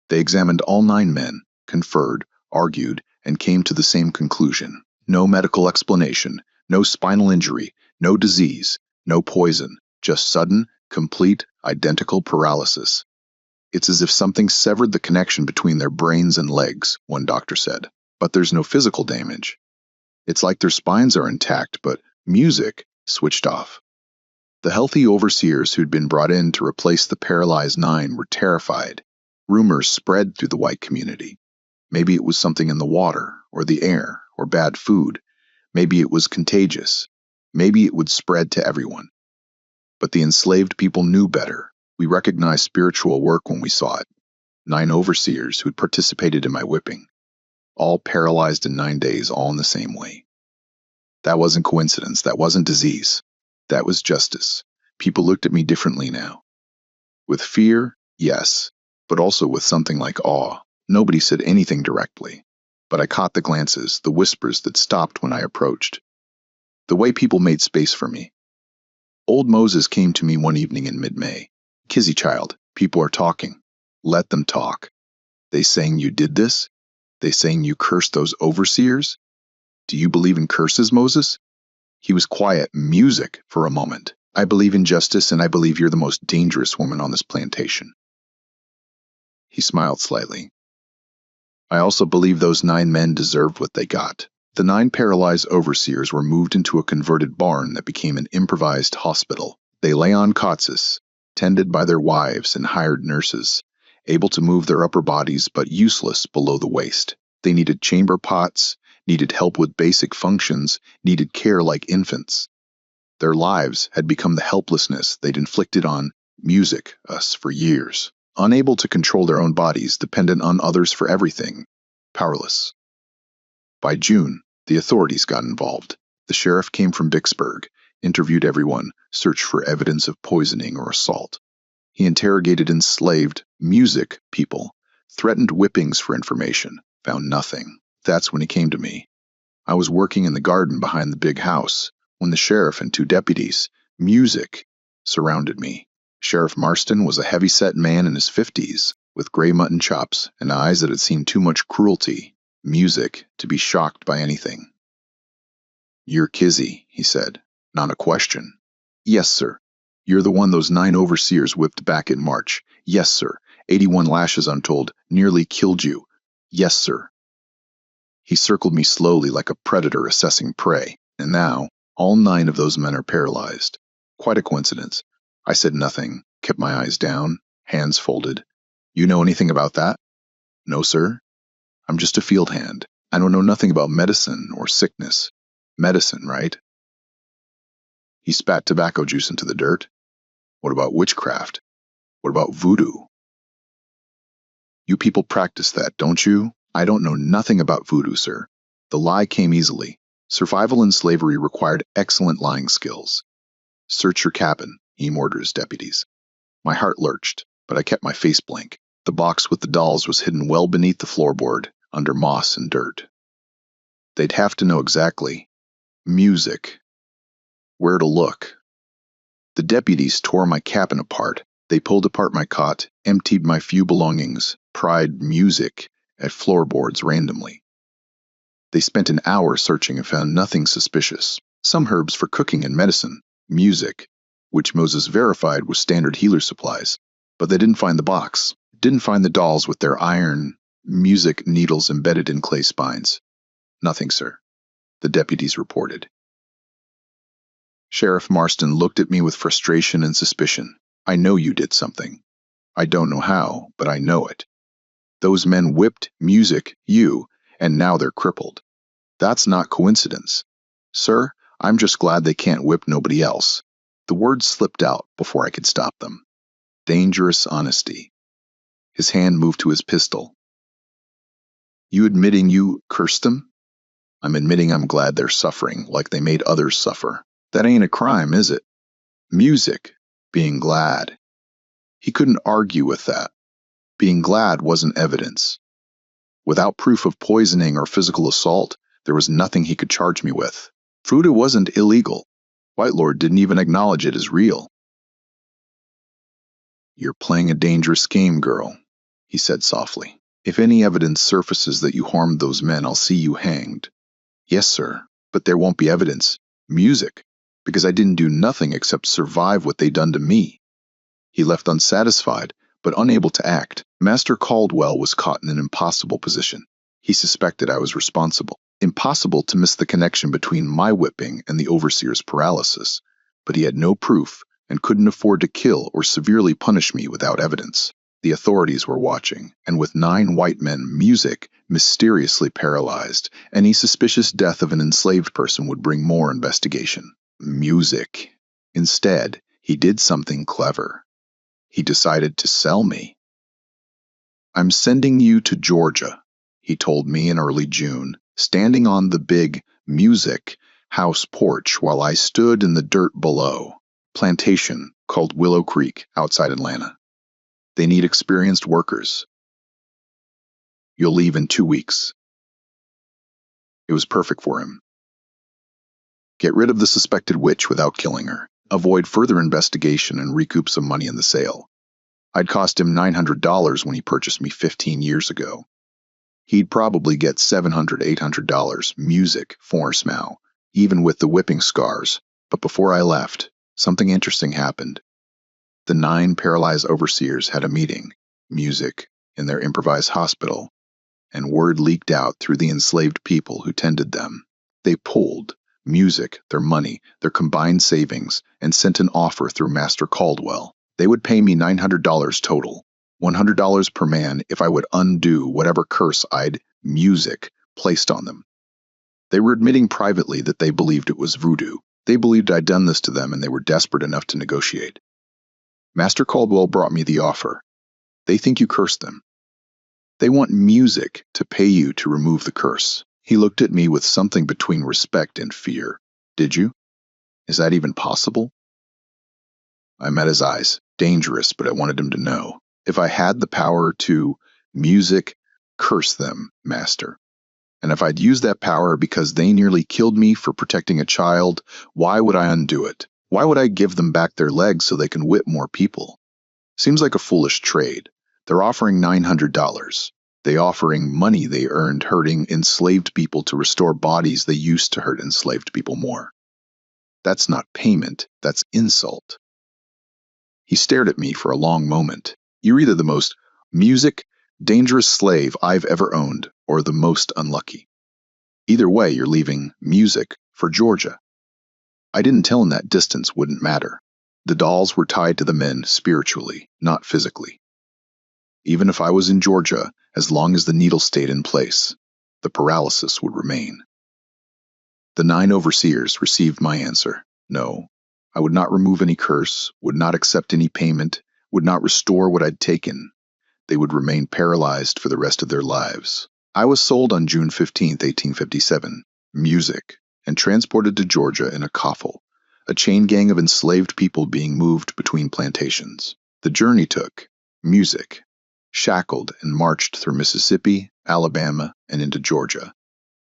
They examined all 9 men, conferred, argued, and came to the same conclusion. No medical explanation, no spinal injury, no disease, no poison, just sudden, complete, identical paralysis. It's as if something severed the connection between their brains and legs, one doctor said. But there's no physical damage. It's like their spines are intact, but music switched off. The healthy overseers who'd been brought in to replace the paralyzed 9 were terrified. Rumors spread through the white community. Maybe it was something in the water, or the air, or bad food. Maybe it was contagious. Maybe it would spread to everyone. But the enslaved people knew better. We recognized spiritual work when we saw it. 9 overseers who'd participated in my whipping. All paralyzed in 9 days, all in the same way. That wasn't coincidence. That wasn't disease. That was justice. People looked at me differently now. With fear, yes, but also with something like awe. Nobody said anything directly, but I caught the glances, the whispers that stopped when I approached. The way people made space for me. Old Moses came to me one evening in mid-May. "Kizzy child, people are talking. Let them talk. They saying you did this? They saying you cursed those overseers? Do you believe in curses, Moses?" He was quiet, music, for a moment. "I believe in justice, and I believe you're the most dangerous woman on this plantation." He smiled slightly. "I also believe those 9 men deserved what they got." The 9 paralyzed overseers were moved into a converted barn that became an improvised hospital. They lay on cots, tended by their wives and hired nurses, able to move their upper bodies but useless below the waist. They needed chamber pots, needed help with basic functions, needed care like infants. Their lives had become the helplessness they'd inflicted on music, us, for years. Unable to control their own bodies, dependent on others for everything. Powerless. By June, the authorities got involved. The sheriff came from Vicksburg, interviewed everyone, searched for evidence of poisoning or assault. He interrogated enslaved music people, threatened whippings for information, found nothing. That's when he came to me. I was working in the garden behind the big house when the sheriff and 2 deputies, music, surrounded me. Sheriff Marston was a heavy-set man in his 50s, with gray mutton chops and eyes that had seen too much cruelty, music, to be shocked by anything. "You're Kizzy," he said. "Not a question." "Yes, sir. You're the one those 9 overseers whipped back in March." "Yes, sir. 81 lashes untold. Nearly killed you." "Yes, sir." He circled me slowly like a predator assessing prey, and now all 9 of those men are paralyzed. Quite a coincidence. I said nothing, kept my eyes down, hands folded. "You know anything about that?" "No, sir. I'm just a field hand. I don't know nothing about medicine or sickness." "Medicine, right?" He spat tobacco juice into the dirt. "What about witchcraft? What about voodoo?" "You people practice that, don't you?" "I don't know nothing about voodoo, sir." The lie came easily. Survival in slavery required excellent lying skills. "Search your cabin," he ordered his deputies. My heart lurched, but I kept my face blank. The box with the dolls was hidden well beneath the floorboard, under moss and dirt. They'd have to know exactly. Music. Where to look. The deputies tore my cabin apart. They pulled apart my cot, emptied my few belongings, pried music at floorboards randomly. They spent an hour searching and found nothing suspicious. Some herbs for cooking and medicine, music, which Moses verified was standard healer supplies. But they didn't find the box, didn't find the dolls with their iron music needles embedded in clay spines. "Nothing, sir," the deputies reported. Sheriff Marston looked at me with frustration and suspicion. "I know you did something. I don't know how, but I know it. Those men whipped music, you, and now they're crippled. That's not coincidence. Sir, I'm just glad they can't whip nobody else. The words slipped out before I could stop them. Dangerous honesty. His hand moved to his pistol. You admitting you cursed them? I'm admitting I'm glad they're suffering like they made others suffer. That ain't a crime, is it? Music. Being glad. He couldn't argue with that. Being glad wasn't evidence. Without proof of poisoning or physical assault, there was nothing he could charge me with. Voodoo wasn't illegal. Whitelord didn't even acknowledge it as real. You're playing a dangerous game, girl, he said softly. If any evidence surfaces that you harmed those men, I'll see you hanged. Yes, sir, but there won't be evidence. Music, because I didn't do nothing except survive what they done to me. He left unsatisfied, but unable to act. Master Caldwell was caught in an impossible position. He suspected I was responsible. Impossible to miss the connection between my whipping and the overseer's paralysis, but he had no proof and couldn't afford to kill or severely punish me without evidence. The authorities were watching, and with 9 white men, Music, mysteriously paralyzed, any suspicious death of an enslaved person would bring more investigation. Music. Instead, he did something clever. He decided to sell me. I'm sending you to Georgia, he told me in early June, standing on the big Music house porch while I stood in the dirt below. Plantation, called Willow Creek, outside Atlanta. They need experienced workers. You'll leave in 2 weeks. It was perfect for him. Get rid of the suspected witch without killing her. Avoid further investigation and recoup some money in the sale. I'd cost him $900 when he purchased me 15 years ago. He'd probably get $700, $800 Music for Smow, even with the whipping scars. But before I left, something interesting happened. The 9 paralyzed overseers had a meeting, Music, in their improvised hospital, and word leaked out through the enslaved people who tended them. They pulled Music, their money, their combined savings, and sent an offer through Master Caldwell. They would pay me $900 total, $100 per man if I would undo whatever curse I'd, Music, placed on them. They were admitting privately that they believed it was voodoo. They believed I'd done this to them, and they were desperate enough to negotiate. Master Caldwell brought me the offer. They think you cursed them. They want Music to pay you to remove the curse. He looked at me with something between respect and fear. Did you? Is that even possible? I met his eyes. Dangerous, but I wanted him to know. If I had the power to, Music, curse them, Master. And if I'd used that power because they nearly killed me for protecting a child, why would I undo it? Why would I give them back their legs so they can whip more people? Seems like a foolish trade. They're offering $900. They offering money they earned hurting enslaved people to restore bodies they used to hurt enslaved people more. That's not payment, that's insult. He stared at me for a long moment. You're either the most Music, dangerous slave I've ever owned, or the most unlucky. Either way, you're leaving Music for Georgia. I didn't tell him that distance wouldn't matter. The dolls were tied to the men spiritually, not physically. Even if I was in Georgia, as long as the needle stayed in place, the paralysis would remain. The 9 overseers received my answer. No, I would not remove any curse, would not accept any payment, would not restore what I'd taken. They would remain paralyzed for the rest of their lives. I was sold on June 15, 1857, Music, and transported to Georgia in a coffle, a chain gang of enslaved people being moved between plantations. The journey took Music, shackled and marched through Mississippi, Alabama, and into Georgia,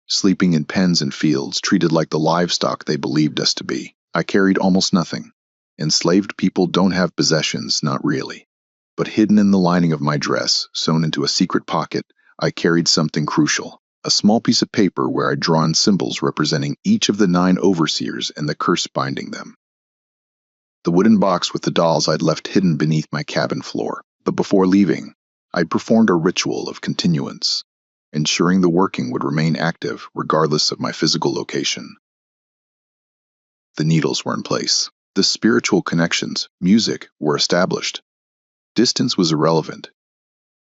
sleeping in pens and fields, treated like the livestock they believed us to be. I carried almost nothing. Enslaved people don't have possessions, not really. But hidden in the lining of my dress, sewn into a secret pocket, I carried something crucial, a small piece of paper where I'd drawn symbols representing each of the 9 overseers and the curse binding them. The wooden box with the dolls I'd left hidden beneath my cabin floor, but before leaving, I'd performed a ritual of continuance, ensuring the working would remain active regardless of my physical location. The needles were in place. The spiritual connections, Music, were established. Distance was irrelevant.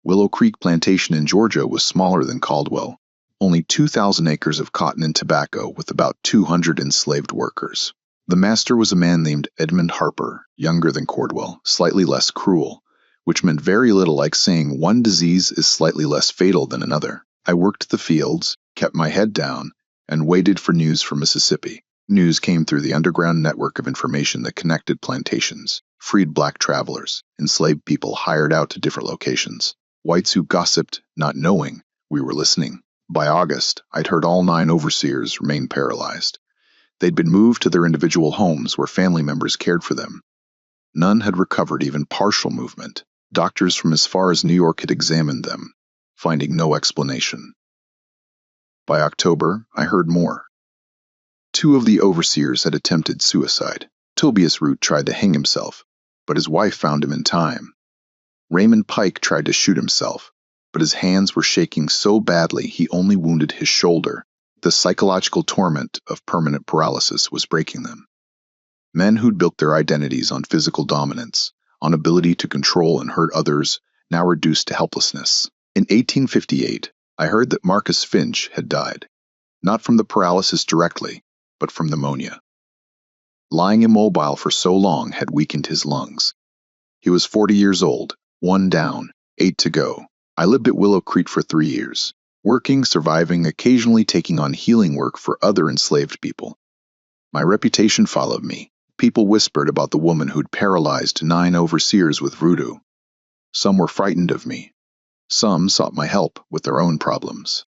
Willow Creek Plantation in Georgia was smaller than Caldwell, only 2,000 acres of cotton and tobacco with about 200 enslaved workers. The master was a man named Edmund Harper, younger than Caldwell, slightly less cruel, which meant very little like saying one disease is slightly less fatal than another. I worked the fields, kept my head down, and waited for news from Mississippi. News came through the underground network of information that connected plantations, freed black travelers, enslaved people hired out to different locations, whites who gossiped, not knowing we were listening. By August, I'd heard all 9 overseers remain paralyzed. They'd been moved to their individual homes where family members cared for them. None had recovered even partial movement. Doctors from as far as New York had examined them, finding no explanation. By October, I heard more. 2 of the overseers had attempted suicide. Tobias Root tried to hang himself, but his wife found him in time. Raymond Pike tried to shoot himself, but his hands were shaking so badly he only wounded his shoulder. The psychological torment of permanent paralysis was breaking them. Men who'd built their identities on physical dominance, on ability to control and hurt others, now reduced to helplessness. In 1858, I heard that Marcus Finch had died, not from the paralysis directly, but from pneumonia. Lying immobile for so long had weakened his lungs. He was 40 years old, 1 down, 8 to go. I lived at Willow Creek for 3 years, working, surviving, occasionally taking on healing work for other enslaved people. My reputation followed me. People whispered about the woman who'd paralyzed 9 overseers with voodoo. Some were frightened of me. Some sought my help with their own problems.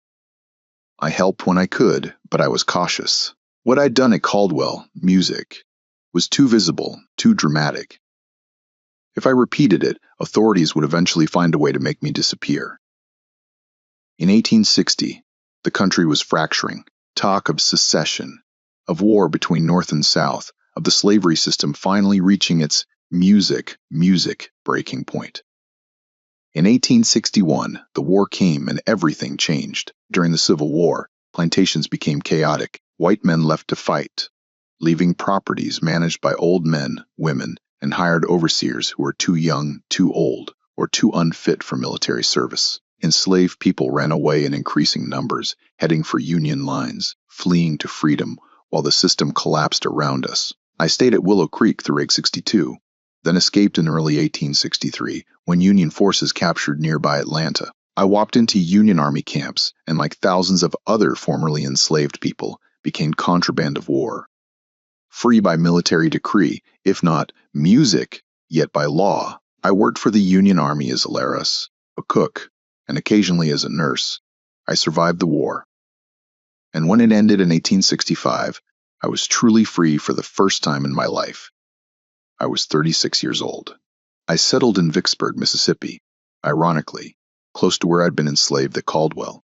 I helped when I could, but I was cautious. What I'd done at Caldwell, music, was too visible, too dramatic. If I repeated it, authorities would eventually find a way to make me disappear. In 1860, the country was fracturing. Talk of secession, of war between North and South, of the slavery system finally reaching its music breaking point. In 1861, the war came and everything changed. During the Civil War, plantations became chaotic. White men left to fight, leaving properties managed by old men, women, and hired overseers who were too young, too old, or too unfit for military service. Enslaved people ran away in increasing numbers, heading for Union lines, fleeing to freedom, while the system collapsed around us. I stayed at Willow Creek through Egg 62, then escaped in early 1863 when Union forces captured nearby Atlanta. I walked into Union Army camps and, like thousands of other formerly enslaved people, became contraband of war. Free by military decree, if not music, yet by law, I worked for the Union Army as a lairess, a cook, and occasionally as a nurse. I survived the war. And when it ended in 1865, I was truly free for the first time in my life. I was 36 years old. I settled in Vicksburg, Mississippi, ironically, close to where I'd been enslaved at Caldwell.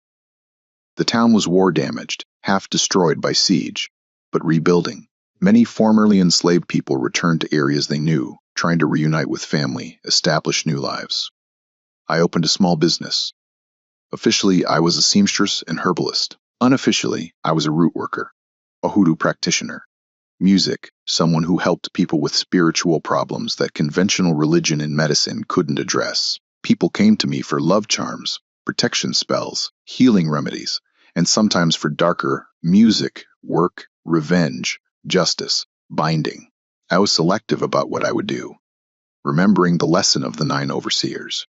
The town was war-damaged, half destroyed by siege, but rebuilding. Many formerly enslaved people returned to areas they knew, trying to reunite with family, establish new lives. I opened a small business. Officially, I was a seamstress and herbalist. Unofficially, I was a root worker, a hoodoo practitioner. Music, someone who helped people with spiritual problems that conventional religion and medicine couldn't address. People came to me for love charms, protection spells, healing remedies, and sometimes for darker music, work, revenge, justice, binding. I was selective about what I would do, remembering the lesson of the 9 overseers.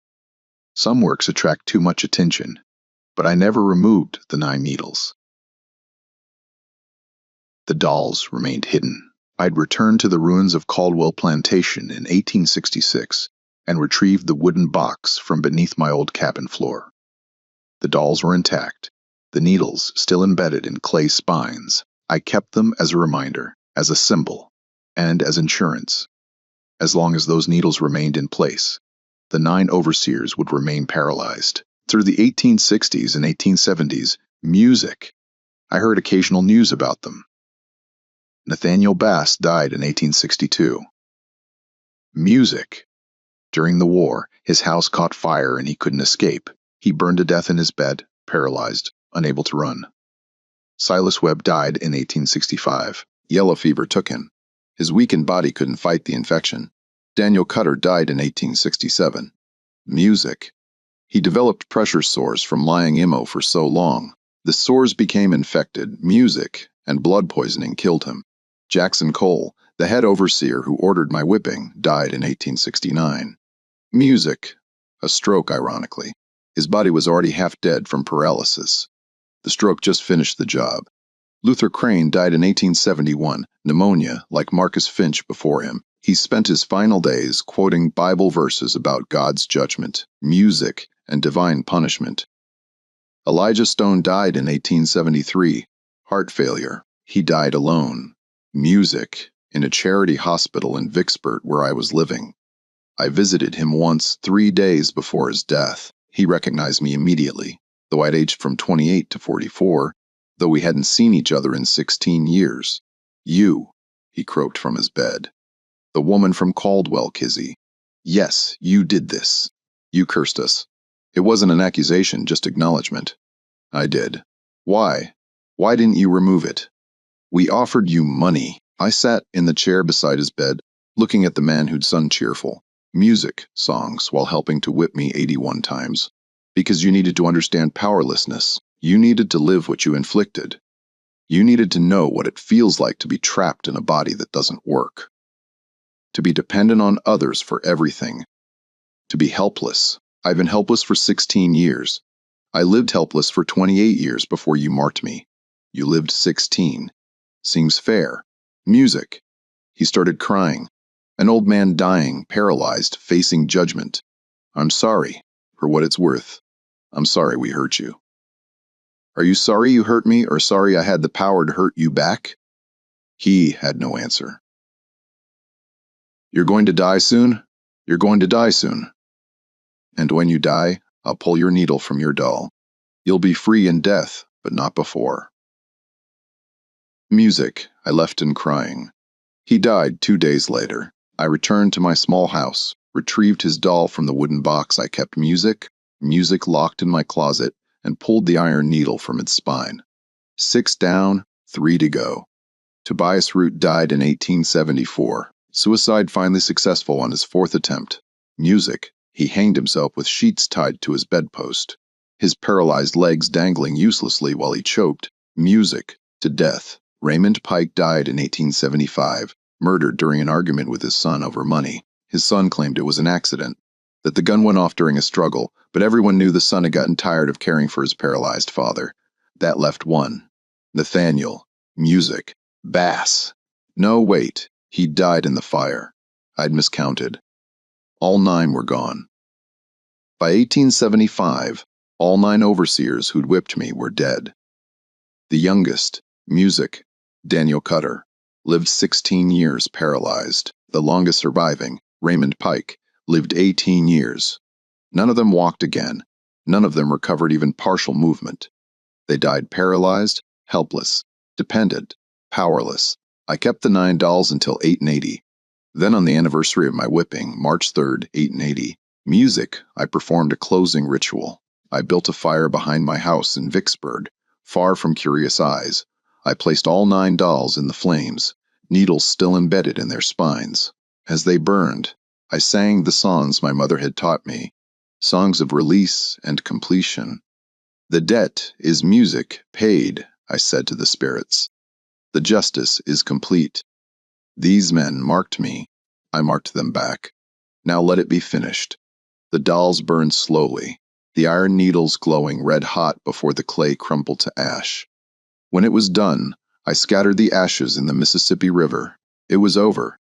Some works attract too much attention, but I never removed the 9 needles. The dolls remained hidden. I'd returned to the ruins of Caldwell Plantation in 1866 and retrieved the wooden box from beneath my old cabin floor. The dolls were intact, the needles still embedded in clay spines. I kept them as a reminder, as a symbol, and as insurance. As long as those needles remained in place, the 9 overseers would remain paralyzed. Through the 1860s and 1870s, music. I heard occasional news about them. Nathaniel Bass died in 1862. Music. During the war, his house caught fire and he couldn't escape. He burned to death in his bed, paralyzed, unable to run. Silas Webb died in 1865. Yellow fever took him. His weakened body couldn't fight the infection. Daniel Cutter died in 1867. Music. He developed pressure sores from lying IMO for so long. The sores became infected, music, and blood poisoning killed him. Jackson Cole, the head overseer who ordered my whipping, died in 1869. Music. A stroke, ironically. His body was already half dead from paralysis. The stroke just finished the job. Luther Crane died in 1871, pneumonia, like Marcus Finch before him. He spent his final days quoting Bible verses about God's judgment, music, and divine punishment. Elijah Stone died in 1873, heart failure. He died alone. Music, in a charity hospital in Vicksburg where I was living. I visited him once 3 days before his death. He recognized me immediately, though I'd aged from 28 to 44, though we hadn't seen each other in 16 years. You, he croaked from his bed. The woman from Caldwell, Kizzy. Yes, you did this. You cursed us. It wasn't an accusation, just acknowledgement. I did. Why? Why didn't you remove it? We offered you money. I sat in the chair beside his bed, looking at the man who'd sung cheerful music songs while helping to whip me 81 times. Because you needed to understand powerlessness. You needed to live what you inflicted. You needed to know what it feels like to be trapped in a body that doesn't work. To be dependent on others for everything. To be helpless. I've been helpless for 16 years. I lived helpless for 28 years before you marked me. You lived 16. Seems fair. Music. He started crying. An old man dying, paralyzed, facing judgment. I'm sorry, for what it's worth. I'm sorry we hurt you. Are you sorry you hurt me, or sorry I had the power to hurt you back? He had no answer. You're going to die soon? You're going to die soon. And when you die, I'll pull your needle from your doll. You'll be free in death, but not before. Music, I left him crying. He died 2 days later. I returned to my small house, retrieved his doll from the wooden box I kept music locked in my closet, and pulled the iron needle from its spine. 6 down, 3 to go. Tobias Root died in 1874. Suicide finally successful on his 4th attempt. Music, he hanged himself with sheets tied to his bedpost. His paralyzed legs dangling uselessly while he choked. Music, to death. Raymond Pike died in 1875, murdered during an argument with his son over money. His son claimed it was an accident, that the gun went off during a struggle, but everyone knew the son had gotten tired of caring for his paralyzed father. That left one. Nathaniel. Music. Bass. No, wait. He died in the fire. I'd miscounted. All 9 were gone. By 1875, all 9 overseers who'd whipped me were dead. The youngest, Music, Daniel Cutter, lived 16 years paralyzed. The longest surviving, Raymond Pike, lived 18 years. None of them walked again. None of them recovered even partial movement. They died paralyzed, helpless, dependent, powerless. I kept the 9 dolls until 1880. Then on the anniversary of my whipping, March 3rd, 1880, Music, I performed a closing ritual. I built a fire behind my house in Vicksburg, far from curious eyes. I placed all 9 dolls in the flames, needles still embedded in their spines. As they burned, I sang the songs my mother had taught me, songs of release and completion. The debt is music paid, I said to the spirits. The justice is complete. These men marked me. I marked them back. Now let it be finished. The dolls burned slowly, the iron needles glowing red hot before the clay crumbled to ash. When it was done, I scattered the ashes in the Mississippi River. It was over.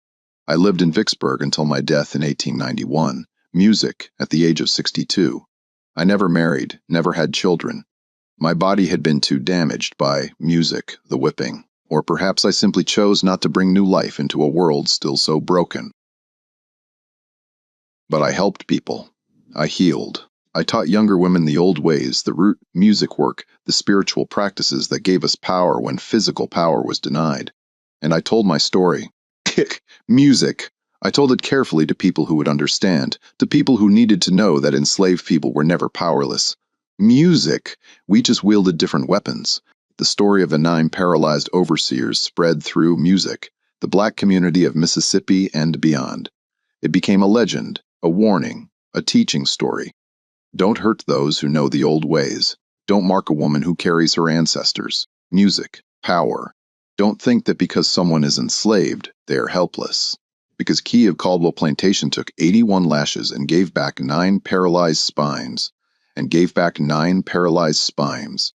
I lived in Vicksburg until my death in 1891, Music, at the age of 62. I never married, never had children. My body had been too damaged by Music, the whipping, or perhaps I simply chose not to bring new life into a world still so broken. But I helped people. I healed. I taught younger women the old ways, the root music work, the spiritual practices that gave us power when physical power was denied. And I told my story. Music. I told it carefully to people who would understand, to people who needed to know that enslaved people were never powerless. Music. We just wielded different weapons. The story of the 9 paralyzed overseers spread through music, the black community of Mississippi and beyond. It became a legend, a warning, a teaching story. Don't hurt those who know the old ways. Don't mark a woman who carries her ancestors. Music, power. Don't think that because someone is enslaved, they are helpless. Because Key of Caldwell Plantation took 81 lashes and gave back 9 paralyzed spines. And gave back 9 paralyzed spines.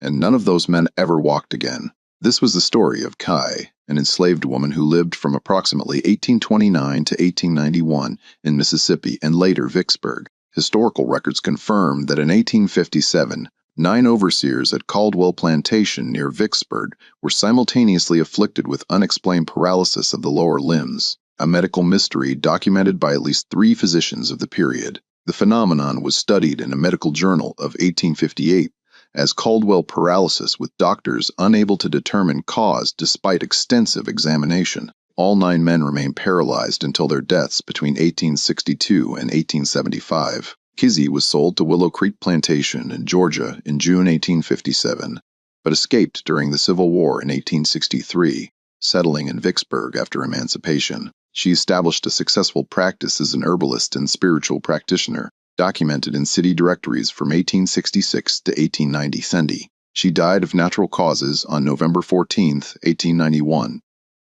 And none of those men ever walked again. This was the story of Kai, an enslaved woman who lived from approximately 1829 to 1891 in Mississippi and later Vicksburg. Historical records confirm that in 1857, 9 overseers at Caldwell Plantation near Vicksburg were simultaneously afflicted with unexplained paralysis of the lower limbs, a medical mystery documented by at least 3 physicians of the period. The phenomenon was studied in a medical journal of 1858 as Caldwell paralysis, with doctors unable to determine cause despite extensive examination. All 9 men remained paralyzed until their deaths between 1862 and 1875. Kizzy was sold to Willow Creek Plantation in Georgia in June 1857, but escaped during the Civil War in 1863, settling in Vicksburg after emancipation. She established a successful practice as an herbalist and spiritual practitioner, documented in city directories from 1866 to 1890. She died of natural causes on November 14, 1891,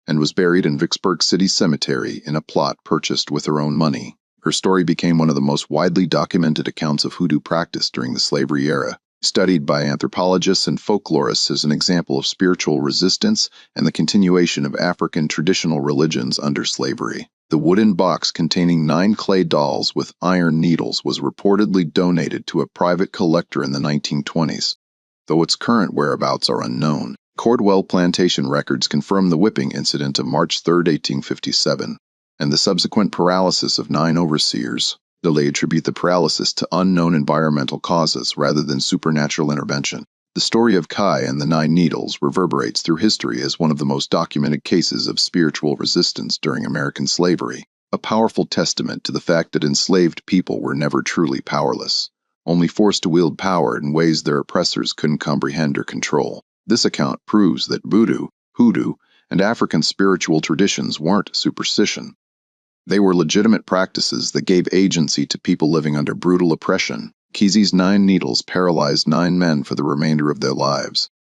and was buried in Vicksburg City Cemetery in a plot purchased with her own money. Her story became one of the most widely documented accounts of hoodoo practice during the slavery era, studied by anthropologists and folklorists as an example of spiritual resistance and the continuation of African traditional religions under slavery. The wooden box containing 9 clay dolls with iron needles was reportedly donated to a private collector in the 1920s, though its current whereabouts are unknown. Caldwell Plantation records confirm the whipping incident of March 3, 1857, and the subsequent paralysis of 9 overseers, though they attribute the paralysis to unknown environmental causes rather than supernatural intervention. The story of Kai and the 9 needles reverberates through history as one of the most documented cases of spiritual resistance during American slavery, a powerful testament to the fact that enslaved people were never truly powerless, only forced to wield power in ways their oppressors couldn't comprehend or control. This account proves that voodoo, hoodoo, and African spiritual traditions weren't superstition. They were legitimate practices that gave agency to people living under brutal oppression. Kizzy's 9 needles paralyzed 9 men for the remainder of their lives,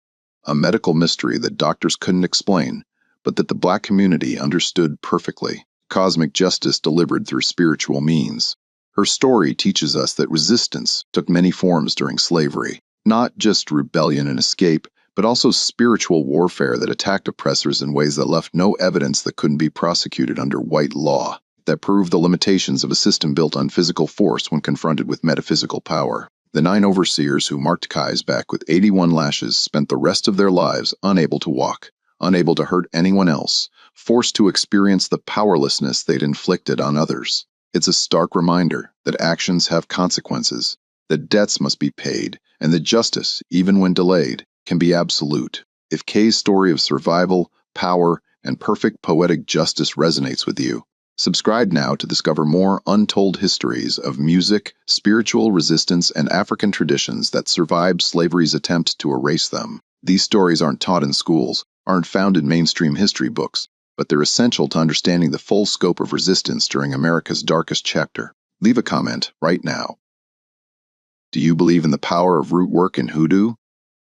a medical mystery that doctors couldn't explain, but that the black community understood perfectly. Cosmic justice delivered through spiritual means. Her story teaches us that resistance took many forms during slavery, not just rebellion and escape, but also spiritual warfare that attacked oppressors in ways that left no evidence that couldn't be prosecuted under white law, that proved the limitations of a system built on physical force when confronted with metaphysical power. The 9 overseers who marked Kai's back with 81 lashes spent the rest of their lives unable to walk, unable to hurt anyone else, forced to experience the powerlessness they'd inflicted on others. It's a stark reminder that actions have consequences, that debts must be paid, and that justice, even when delayed, can be absolute. If Kay's story of survival, power, and perfect poetic justice resonates with you, subscribe now to discover more untold histories of music, spiritual resistance, and African traditions that survived slavery's attempt to erase them. These stories aren't taught in schools, aren't found in mainstream history books, but they're essential to understanding the full scope of resistance during America's darkest chapter. Leave a comment right now. Do you believe in the power of root work and hoodoo?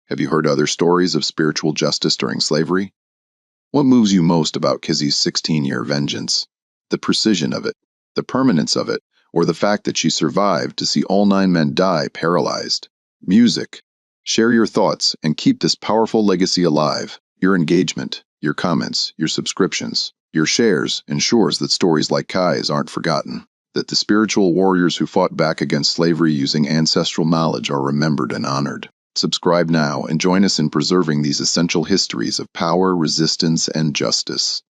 Have you heard other stories of spiritual justice during slavery? What moves you most about Kizzy's 16-year vengeance? The precision of it, the permanence of it, or the fact that she survived to see all 9 men die paralyzed? Music. Share your thoughts and keep this powerful legacy alive. Your engagement, your comments, your subscriptions, your shares ensures that stories like Kai's aren't forgotten, that the spiritual warriors who fought back against slavery using ancestral knowledge are remembered and honored. Subscribe now and join us in preserving these essential histories of power, resistance, and justice.